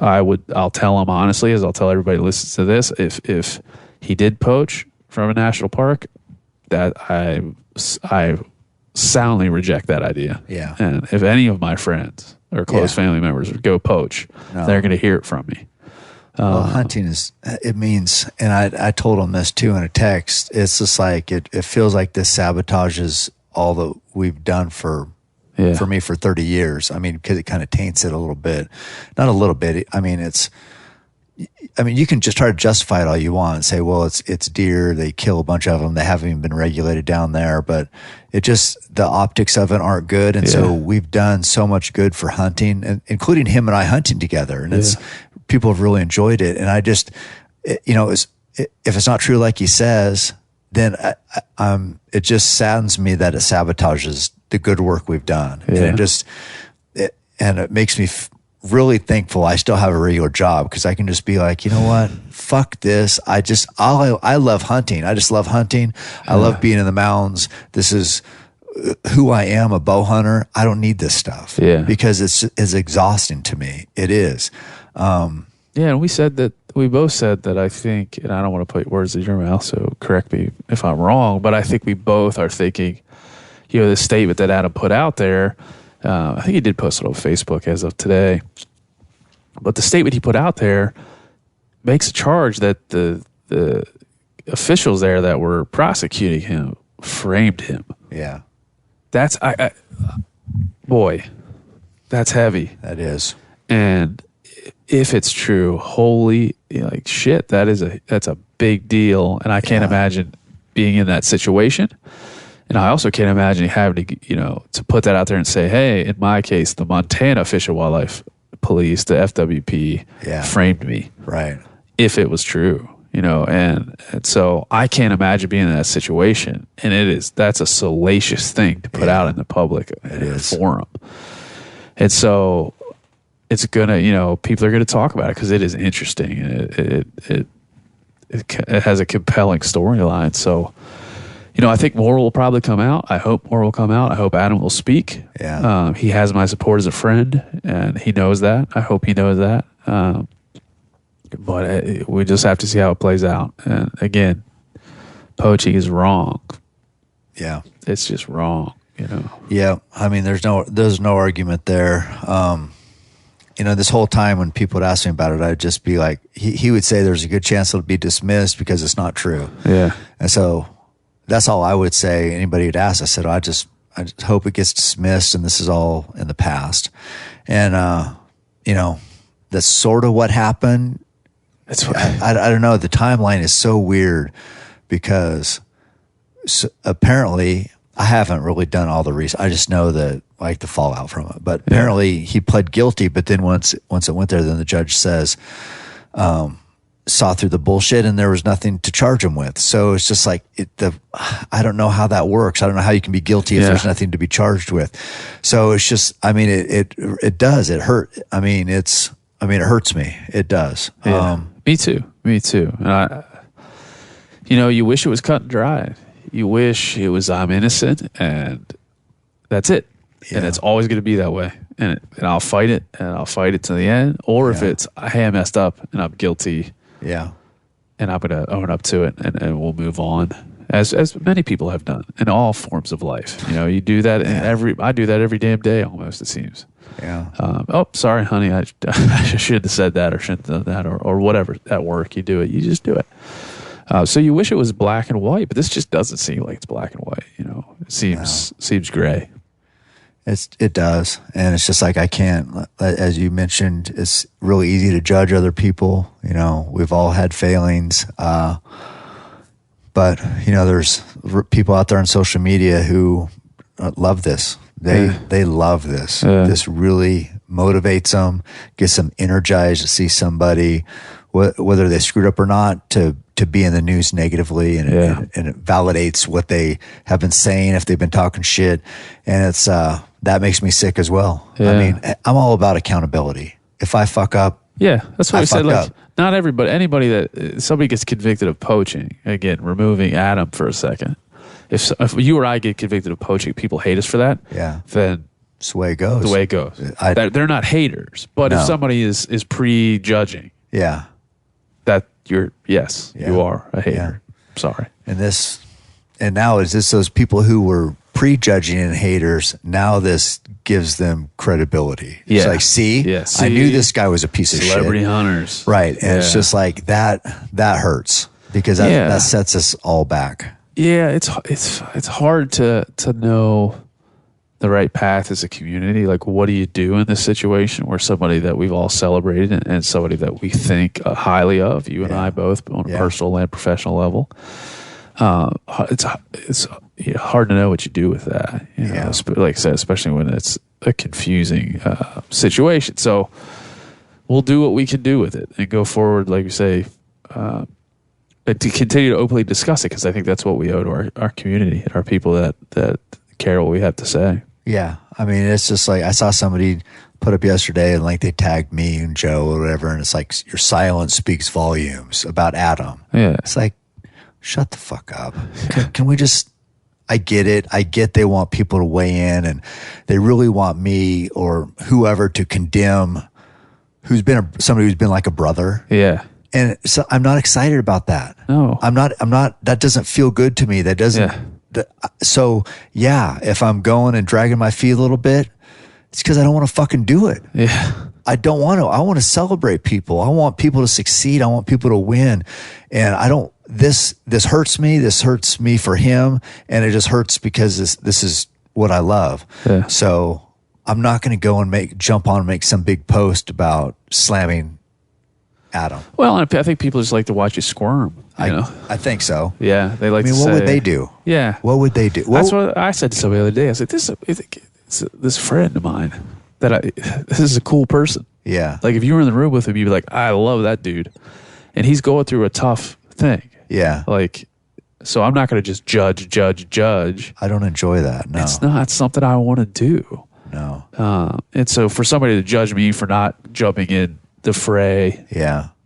I'll tell him honestly, as I'll tell everybody who listens to this, if he did poach from a national park, that I soundly reject that idea. Yeah. And if any of my friends or close family members go poach, they're going to hear it from me. Well, hunting it means, and I told him this too in a text, it's just like, it feels like this sabotages all that we've done for me for 30 years. I mean, because it kind of taints it a little bit. Not a little bit. I mean, you can just try to justify it all you want and say, well, it's deer. They kill a bunch of them. They haven't even been regulated down there, but the optics of it aren't good. And so we've done so much good for hunting, and including him and I hunting together. And people have really enjoyed it. And I just, if it's not true, like he says, then it just saddens me that it sabotages the good work we've done. And it makes me really thankful I still have a regular job, because I can just be like, you know what, fuck this. I love hunting. I just love hunting. I love being in the mountains. This is who I am, a bow hunter. I don't need this stuff because it's exhausting to me. It is. And we both said that, I think, and I don't want to put words in your mouth, so correct me if I'm wrong, but I think we both are thinking, the statement that Adam put out there, I think he did post it on Facebook as of today, but the statement he put out there makes a charge that the officials there that were prosecuting him framed him. Yeah. That's, boy, that's heavy. That is. And if it's true, holy, shit, that's a big deal. And I can't imagine being in that situation. And I also can't imagine having to, to put that out there and say, hey, in my case, the Montana Fish and Wildlife Police, the FWP, framed me. Right. If it was true, and so I can't imagine being in that situation. And that's a salacious thing to put out in the public forum. And so it's gonna, people are gonna talk about it because it is interesting. And it has a compelling storyline. So, I think more will probably come out. I hope more will come out. I hope Adam will speak. Yeah. He has my support as a friend, and he knows that. I hope he knows that. But we just have to see how it plays out. And again, poaching is wrong. Yeah. It's just wrong, Yeah. I mean, there's no argument there. This whole time when people would ask me about it, I'd just be like, he would say there's a good chance it'll be dismissed because it's not true. Yeah. And so that's all I would say. Anybody would ask, I said, I just hope it gets dismissed and this is all in the past. And, that's sort of what happened. I don't know. The timeline is so weird because apparently I haven't really done all the research. I just know the fallout from it. But apparently he pled guilty. But then once it went there, then the judge says, saw through the bullshit and there was nothing to charge him with. So it's just like I don't know how that works. I don't know how you can be guilty if there's nothing to be charged with. So it's just, it does. It hurt. It hurts me. It does. Yeah. Me too. And you wish it was cut and dry. You wish it was, I'm innocent and that's it. Yeah. And it's always going to be that way. And I'll fight it, and I'll fight it to the end. Or if it's, hey, I messed up and I'm guilty. Yeah. And I'm going to own up to it, and we'll move on. As many people have done in all forms of life. You know, you do that I do that every damn day almost, it seems. Yeah. Oh, sorry, honey. I should have said that or shouldn't have done that or whatever. At work, you do it. You just do it. So you wish it was black and white, but this just doesn't seem like it's black and white. You know, it seems gray. It does. And it's just like, I can't, as you mentioned, it's really easy to judge other people. You know, we've all had failings. But, you know, there's people out there on social media who love this. They love this. This really motivates them, gets them energized to see somebody, whether they screwed up or not, to be in the news negatively, and it validates what they have been saying if they've been talking shit. And it's that makes me sick as well. Yeah. I mean, I'm all about accountability. If I fuck up, that's what I said. Like, up. not anybody that somebody gets convicted of poaching, again, removing Adam for a second. If you or I get convicted of poaching, people hate us for that. Yeah. Then it's the way it goes. The way it goes. They're not haters, but if somebody is prejudging, that you are a hater. Sorry. And now is this those people who were prejudging and haters? Now this gives them credibility. It's like, see, I knew this guy was a piece of shit. Celebrity hunters, right? And it's just like that hurts because that sets us all back. Yeah, it's hard to know the right path as a community. Like, what do you do in this situation where somebody that we've all celebrated and somebody that we think highly of, you and I both, on a personal and professional level, it's hard to know what you do with that. You know, like I said, especially when it's a confusing situation. So we'll do what we can do with it and go forward, like you say, to continue to openly discuss it, because I think that's what we owe to our community, our people that care what we have to say. Yeah. I mean, it's just like, I saw somebody put up yesterday and like they tagged me and Joe or whatever, and it's like, your silence speaks volumes about Adam. Yeah. It's like, shut the fuck up. Can we just, I get it. I get they want people to weigh in, and they really want me or whoever to condemn somebody who's been like a brother. Yeah. And so I'm not excited about that. No. I'm not, that doesn't feel good to me. That doesn't, so if I'm going and dragging my feet a little bit, it's because I don't want to fucking do it. Yeah. I don't want to. I want to celebrate people. I want people to succeed. I want people to win. And I don't, this hurts me. This hurts me for him. And it just hurts because this is what I love. Yeah. So I'm not going to go and jump on and make some big post about slamming Adam. Well, I think people just like to watch you squirm. You know? I think so. Yeah, they like. What would they do? Yeah, what would they do? That's what I said to somebody the other day. I said, "This friend of mine this is a cool person." Yeah, like if you were in the room with him, you'd be like, "I love that dude," and he's going through a tough thing. Yeah, like, so I'm not going to just judge. I don't enjoy that. No, it's not something I want to do. No, and so for somebody to judge me for not jumping in the fray,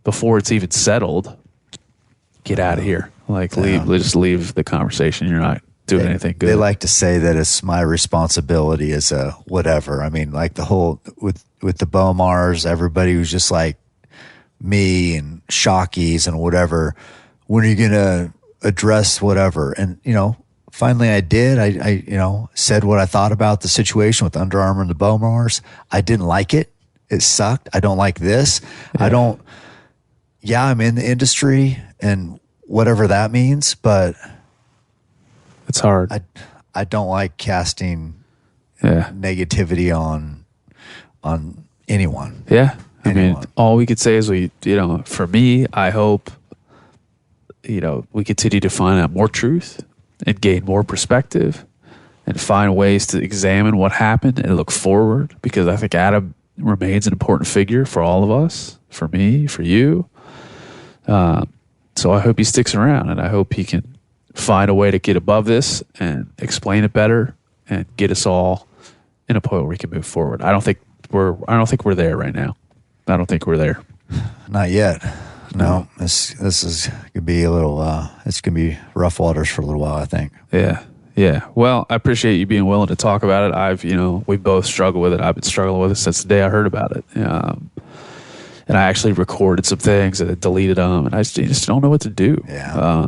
before it's even settled, get out of here. Like, just leave the conversation. You're not doing anything good. They like to say that it's my responsibility as a whatever. I mean, like the whole with the Bomars, everybody was just like me and Shockies and whatever. When are you gonna address whatever? And finally I did. I said what I thought about the situation with Under Armour and the Bomars. I didn't like it. It sucked. I don't like this. Yeah. I'm in the industry and whatever that means, but it's hard. I don't like casting negativity on anyone. Yeah. I mean, all we could say is for me, I hope, we continue to find out more truth and gain more perspective and find ways to examine what happened and look forward, because I think Adam remains an important figure for all of us, for me, for you. So I hope he sticks around, and I hope he can find a way to get above this and explain it better and get us all in a point where we can move forward. I don't think we're there right now. I don't think we're there. Not yet. No, this is gonna be a little. It's gonna be rough waters for a little while, I think. Yeah. Yeah. Well, I appreciate you being willing to talk about it. We both struggle with it. I've been struggling with it since the day I heard about it. And I actually recorded some things and deleted them, and you just don't know what to do. Yeah.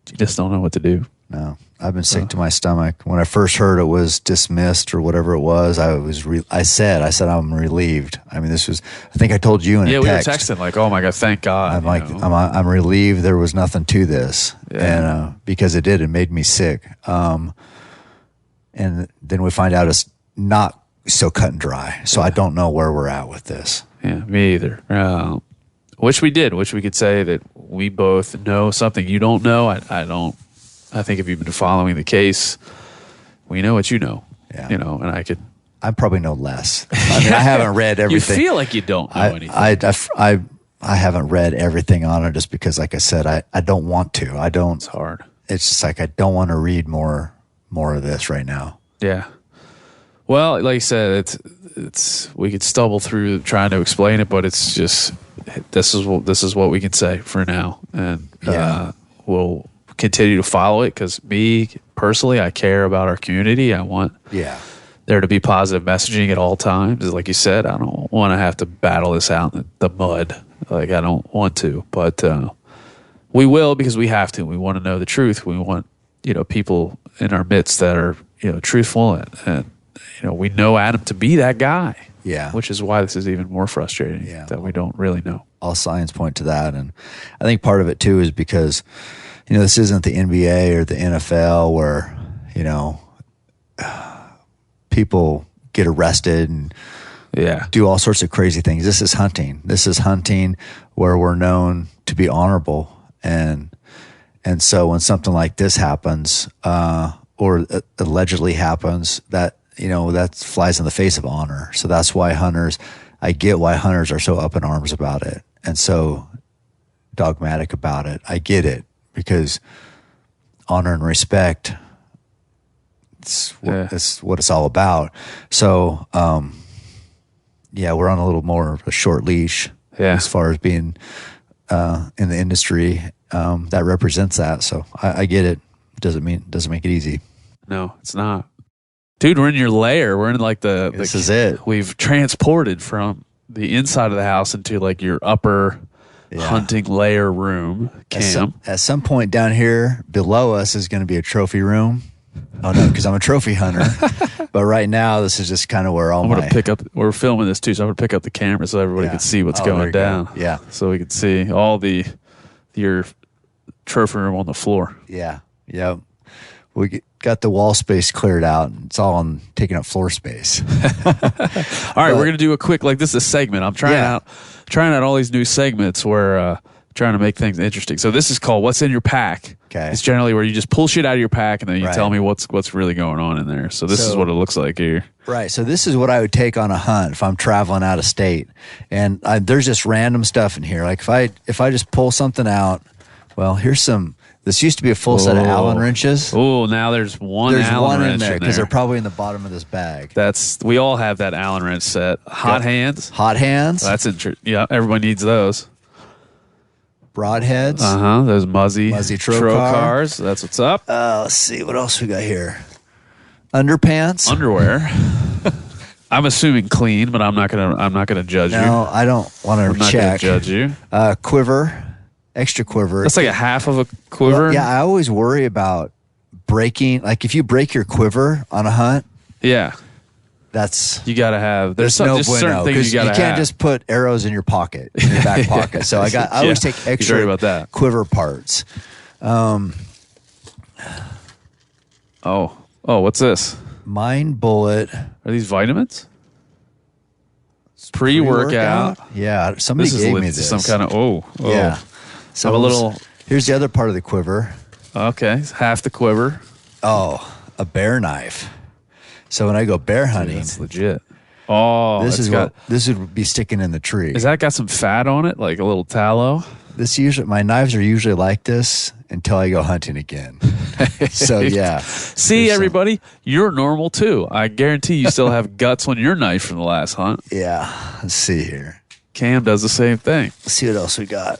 You just don't know what to do. No, I've been sick to my stomach. When I first heard it was dismissed or whatever it was, I said I'm relieved. I mean, I think I told you in a text. Yeah, we were texting like, oh my God, thank God. I'm like, I'm relieved there was nothing to this. Yeah. And because it made me sick. And then we find out it's not so cut and dry. So I don't know where we're at with this. Yeah, me either. Wish we could say that we both know something you don't know. I don't. I think if you've been following the case, we know what you know. Yeah. And I probably know less. I mean, I haven't read everything. You feel like you don't know anything. I haven't read everything on it just because, like I said, I don't want to. I don't. It's hard. It's just like I don't want to read more of this right now. Yeah. Well, like I said, it's we could stumble through trying to explain it, but it's just this is what we can say for now, and we'll continue to follow it because me personally, I care about our community. I want there to be positive messaging at all times. Like you said, I don't want to have to battle this out in the mud. Like I don't want to, but we will because we have to. We want to know the truth. We want people in our midst that are truthful and we know Adam to be that guy. Yeah, which is why this is even more frustrating. Yeah, that we don't really know. All signs point to that, and I think part of it too is because this isn't the NBA or the NFL where people get arrested and do all sorts of crazy things. This is hunting. This is hunting where we're known to be honorable, and so when something like this happens or allegedly happens, that that flies in the face of honor. So that's why I get why hunters are so up in arms about it and so dogmatic about it. I get it because honor and respect, it's what it's all about. So, we're on a little more of a short leash as far as being in the industry that represents that. So I get it. Doesn't make it easy. No, it's not. Dude, we're in your lair. We're in like this is it. We've transported from the inside of the house into like your upper hunting lair room, Cam. At some point down here below us is going to be a trophy room. Oh no, because I'm a trophy hunter. But right now, this is just kind of where I'm going to pick up. We're filming this too, so I'm going to pick up the camera so everybody can see what's going down. Yeah, so we can see all your trophy room on the floor. Yeah, yeah. We got the wall space cleared out. And it's all on taking up floor space. All right, we're gonna do a quick this is a segment. I'm trying out all these new segments where trying to make things interesting. So this is called "What's in Your Pack." Okay, it's generally where you just pull shit out of your pack and then you tell me what's really going on in there. So this is what it looks like here. Right. So this is what I would take on a hunt if I'm traveling out of state, and there's just random stuff in here. Like if I just pull something out, well, here's some. This used to be a full set of Allen wrenches. Oh, now there's one Allen wrench in there because they're probably in the bottom of this bag. We all have that Allen wrench set. Hot hands. Hot hands. That's interesting. Yeah, everybody needs those. Broadheads. Those muzzy trocars. That's what's up. Let's see what else we got here. Underpants. Underwear. I'm assuming clean, but I'm not gonna judge you. No, I don't want to check. I'm not gonna judge you. Quiver. Extra quiver. That's like a half of a quiver? Well, yeah, I always worry about breaking. Like if you break your quiver on a hunt. Yeah. You got to have. There's no just bueno, certain things you got to have. You can't just put arrows in your pocket, in your back pocket. So I always take extra about that. quiver parts. What's this? Mind Bullet. Are these vitamins? Pre-workout. Yeah, somebody gave me this. Some kind of yeah. So here's the other part of the quiver. Okay, half the quiver. Oh, a bear knife. So when I go bear hunting, that's legit. Oh, this would be sticking in the tree. Is that got some fat on it, like a little tallow? My knives are usually like this until I go hunting again. So yeah. See, everybody, you're normal too. I guarantee you still have guts on your knife from the last hunt. Yeah. Let's see here. Cam does the same thing. Let's see what else we got.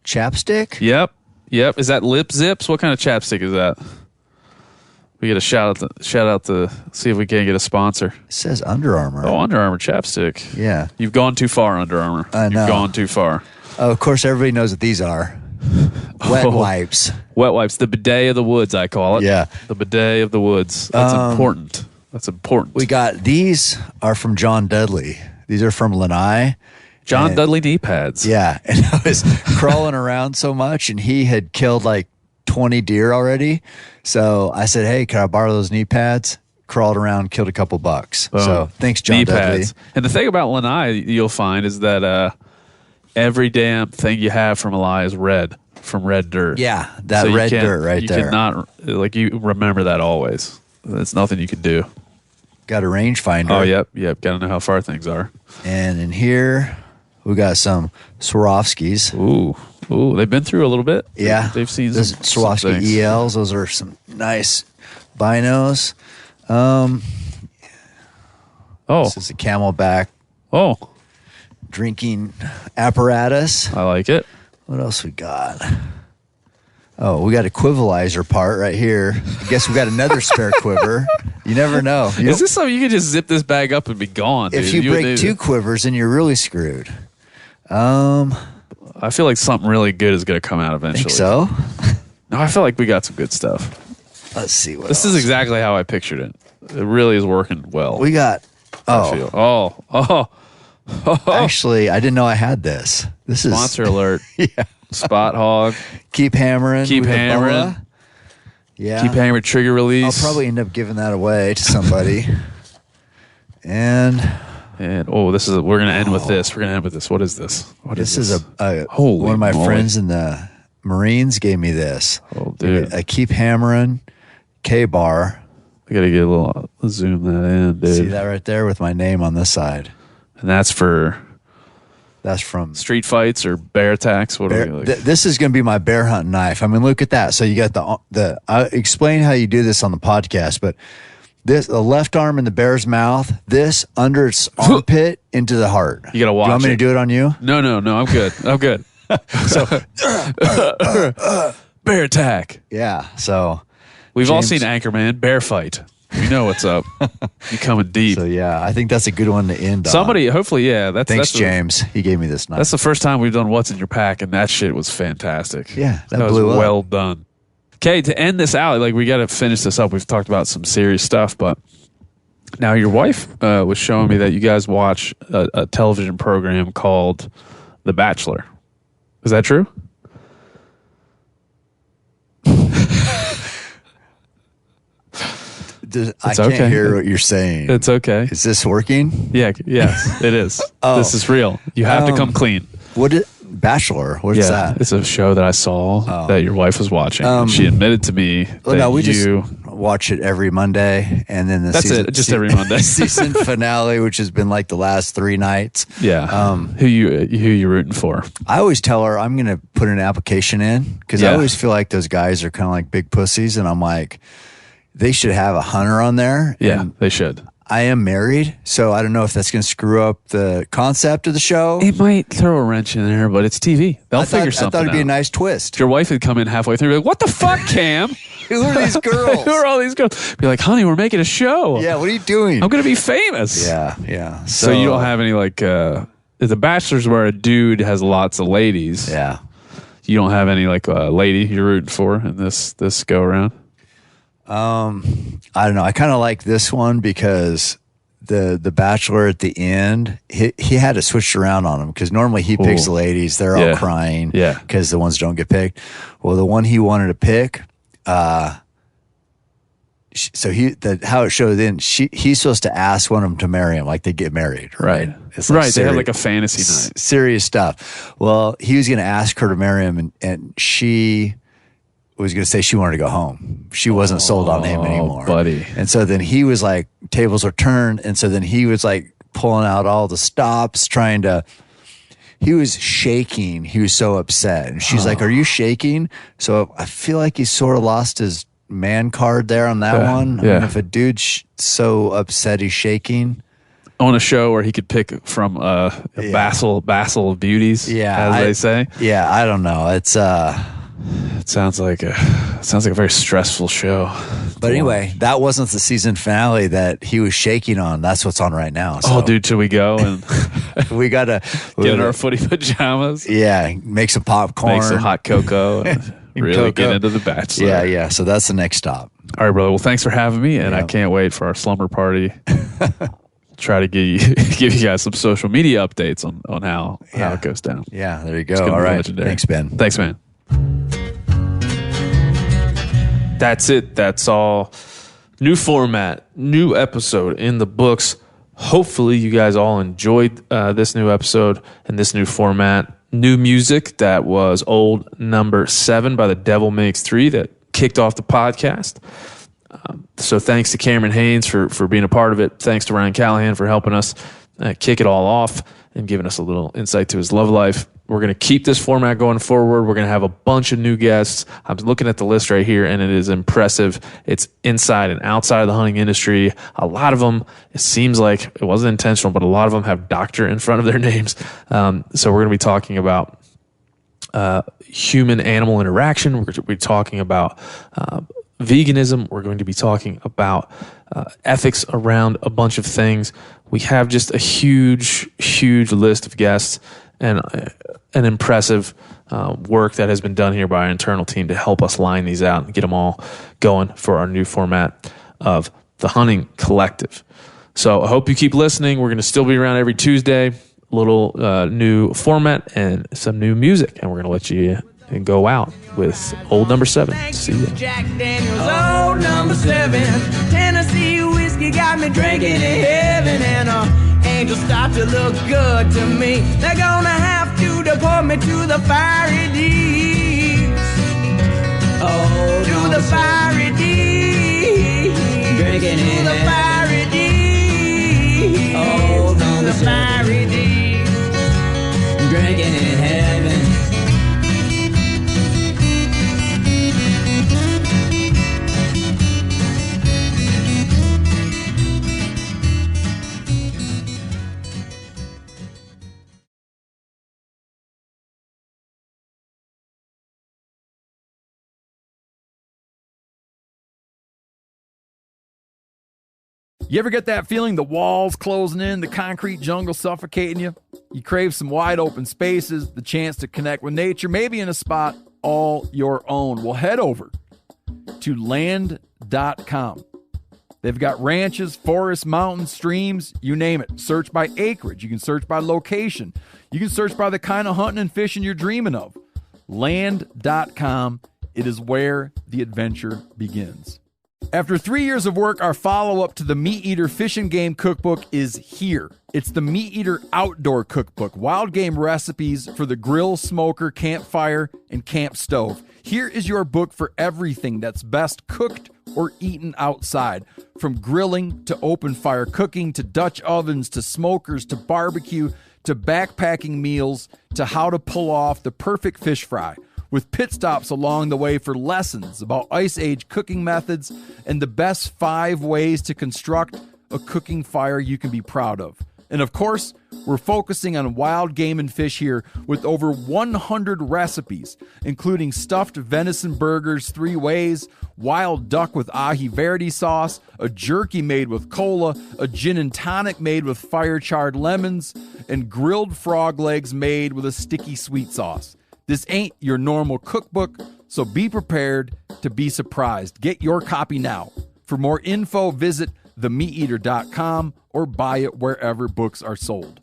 Chapstick? Yep. Yep. Is that Lip Zips? What kind of chapstick is that? We get a shout out to see if we can get a sponsor. It says Under Armour. Oh, Under Armour chapstick. Yeah. You've gone too far, Under Armour. I know. You've gone too far. Oh, of course, everybody knows what these are. Wet wipes. Wet wipes. The bidet of the woods, I call it. Yeah. The bidet of the woods. That's important. That's important. We got, these are from John Dudley. These are from Lanai. John Dudley knee pads. Yeah. And I was crawling around so much, and he had killed like 20 deer already. So I said, hey, can I borrow those knee pads? Crawled around, killed a couple bucks. Boom. So thanks, John knee Dudley. pads. And the thing about Lanai you'll find is that every damn thing you have from Lanai is red, from red dirt. Yeah, that So red dirt right you there. cannot, like, you remember that always. There's nothing you can do. Got a rangefinder. Oh, yep. Got to know how far things are. And in here, we got some Swarovskis. Ooh, they've been through a little bit. Yeah. They've seen those some Swarovski things. ELs. Those are some nice binos. This is a Camelback Oh, drinking apparatus. I like it. What else we got? Oh, we got a quivalizer part right here. I guess we got another spare quiver. You never know. Is this something you can just zip this bag up and be gone? If dude? you break two quivers, then you're really screwed. I feel like something really good is going to come out eventually. Think so? No, I feel like we got some good stuff. Let's see what This else. is exactly how I pictured it. It really is working well. We got. I feel. Oh. Actually, I didn't know I had this. This is Sponsor alert. Yeah. Spot hog. Keep hammering. Keep with the hammering. boa. Yeah. Keep hammering trigger I'll release. probably end up giving that away to somebody. And this is we're gonna end with this. We're gonna end with this. What is this? What this is is a Holy one of my moly. friends in the Marines gave me this. Oh, dude. A Keep Hammering K-bar. I gotta get a little zoom that in, dude. See that right there with my name on this side. And that's for That's from street fights or bear attacks. What bear, are we like? this is going to be my bear hunt knife. I mean, look at that. So you got the I explain how you do this on the podcast, but the left arm in the bear's mouth, this under its armpit into the heart. You gotta watch Do you want me it. to do it on you? No, I'm good. I'm good. Bear attack. Yeah. So We've all James- seen Anchorman. Bear fight. We know what's up. You coming deep. So yeah, I think that's a good one to end on. Somebody, hopefully, yeah. That's Thanks, that's James. He gave me this knife. That's the first time we've done What's in Your Pack, and that shit was fantastic. Yeah, that was blew up. well done. Okay, to end this out, like, we got to finish this up. We've talked about some serious stuff, but now your wife was showing me that you guys watch a television program called The Bachelor. Is that true? I can't okay. hear what you're saying. It's okay. Is this working? Yeah, yes, it is. Oh. This is real. You have to come clean. What is Bachelor? What is that? It's a show that I saw that your wife was watching. And she admitted to me that No, we you... just watch it every Monday, and then That's it, just every Monday. season finale, which has been like the last 3 nights. Yeah. Who you rooting for? I always tell her I'm going to put an application in because I Yeah. always feel like those guys are kind of like big pussies, and I'm like, they should have a hunter on there. Yeah, And they should. I am married, so I don't know if that's going to screw up the concept of the show. It might throw a wrench in there, but it's TV. They'll figure I something thought it'd be a out. nice twist. Your wife would come in halfway through and be like, what the fuck, Cam? Who are these girls? Who are all these girls? Be like, honey, we're making a show. Yeah, what are you doing? I'm going to be famous. Yeah. So you don't have any, like, The Bachelor's where a dude has lots of ladies. Yeah. You don't have any, like, lady you're rooting for in this go around? I don't know. I kind of like this one because the Bachelor at the end, he had it switched around on him because normally he picks the ladies. They're all crying because the ones don't get picked. Well, the one he wanted to pick, so how it showed in, he's supposed to ask one of them to marry him, like they get married, right? It's like They have like a fantasy night. Serious stuff. Well, he was going to ask her to marry him, and she was going to say she wanted to go home. She wasn't sold on him anymore. Buddy. And so then he was like, tables were turned. And so then he was like pulling out all the stops, he was shaking. He was so upset. And she's like, are you shaking? So I feel like he sort of lost his man card there on that one. I mean, if a dude's so upset he's shaking. On a show where he could pick from a basil of beauties, as they say. Yeah, I don't know. It's It sounds like a very stressful show. But anyway, that wasn't the season finale that he was shaking on. That's what's on right now. So Oh, dude, should we go and we gotta get in our footy pajamas? Yeah, make some popcorn, Make some hot cocoa, and really get into The Bachelor. Yeah. So that's the next stop. All right, brother. Well, thanks for having me, and I can't wait for our slumber party. Try to give you guys some social media updates on how it goes down. Yeah, there you go. All right. Legendary. Thanks, Ben. Thanks, man. That's it. That's all. New format, new episode in the books. Hopefully, you guys all enjoyed this new episode and this new format. New music. That was Old Number 7 by The Devil Makes 3 that kicked off the podcast. So thanks to Cameron Haynes for being a part of it. Thanks to Ryan Callahan for helping us kick it all off and giving us a little insight to his love life. We're going to keep this format going forward. We're going to have a bunch of new guests. I'm looking at the list right here, and it is impressive. It's inside and outside of the hunting industry. A lot of them, it seems like it wasn't intentional, but a lot of them have doctor in front of their names. So we're going to be talking about human-animal interaction. We're going to be talking about veganism. We're going to be talking about ethics around a bunch of things. We have just a huge list of guests and an impressive work that has been done here by our internal team to help us line these out and get them all going for our new format of the Hunting Collective. So I hope you keep listening. We're going to still be around every Tuesday, a little new format and some new music, and we're going to let you go out with Old Number 7. See ya. Jack Daniels, Old Number 7. Tennessee whiskey got me drinking in heaven, and angels start to look good to me. They're gonna have to deport me to the fiery deeps. Oh, to the fiery deeps. Drinking in the fiery deeps. Oh, to the fiery deeps. Drinking in heaven. You ever get that feeling the walls closing in, the concrete jungle suffocating you? You crave some wide open spaces, the chance to connect with nature, maybe in a spot all your own. Well, head over to land.com. They've got ranches, forests, mountains, streams, you name it. Search by acreage. You can search by location. You can search by the kind of hunting and fishing you're dreaming of. Land.com. It is where the adventure begins. After 3 years of work, our follow-up to the Meat Eater Fish and Game Cookbook is here. It's the Meat Eater Outdoor Cookbook, wild game recipes for the grill, smoker, campfire, and camp stove. Here is your book for everything that's best cooked or eaten outside. From grilling to open fire cooking to Dutch ovens to smokers to barbecue to backpacking meals to how to pull off the perfect fish fry, with pit stops along the way for lessons about Ice Age cooking methods and the best 5 ways to construct a cooking fire you can be proud of. And of course, we're focusing on wild game and fish here with over 100 recipes, including stuffed venison burgers 3 ways, wild duck with ahi verde sauce, a jerky made with cola, a gin and tonic made with fire-charred lemons, and grilled frog legs made with a sticky sweet sauce. This ain't your normal cookbook, so be prepared to be surprised. Get your copy now. For more info, visit themeateater.com or buy it wherever books are sold.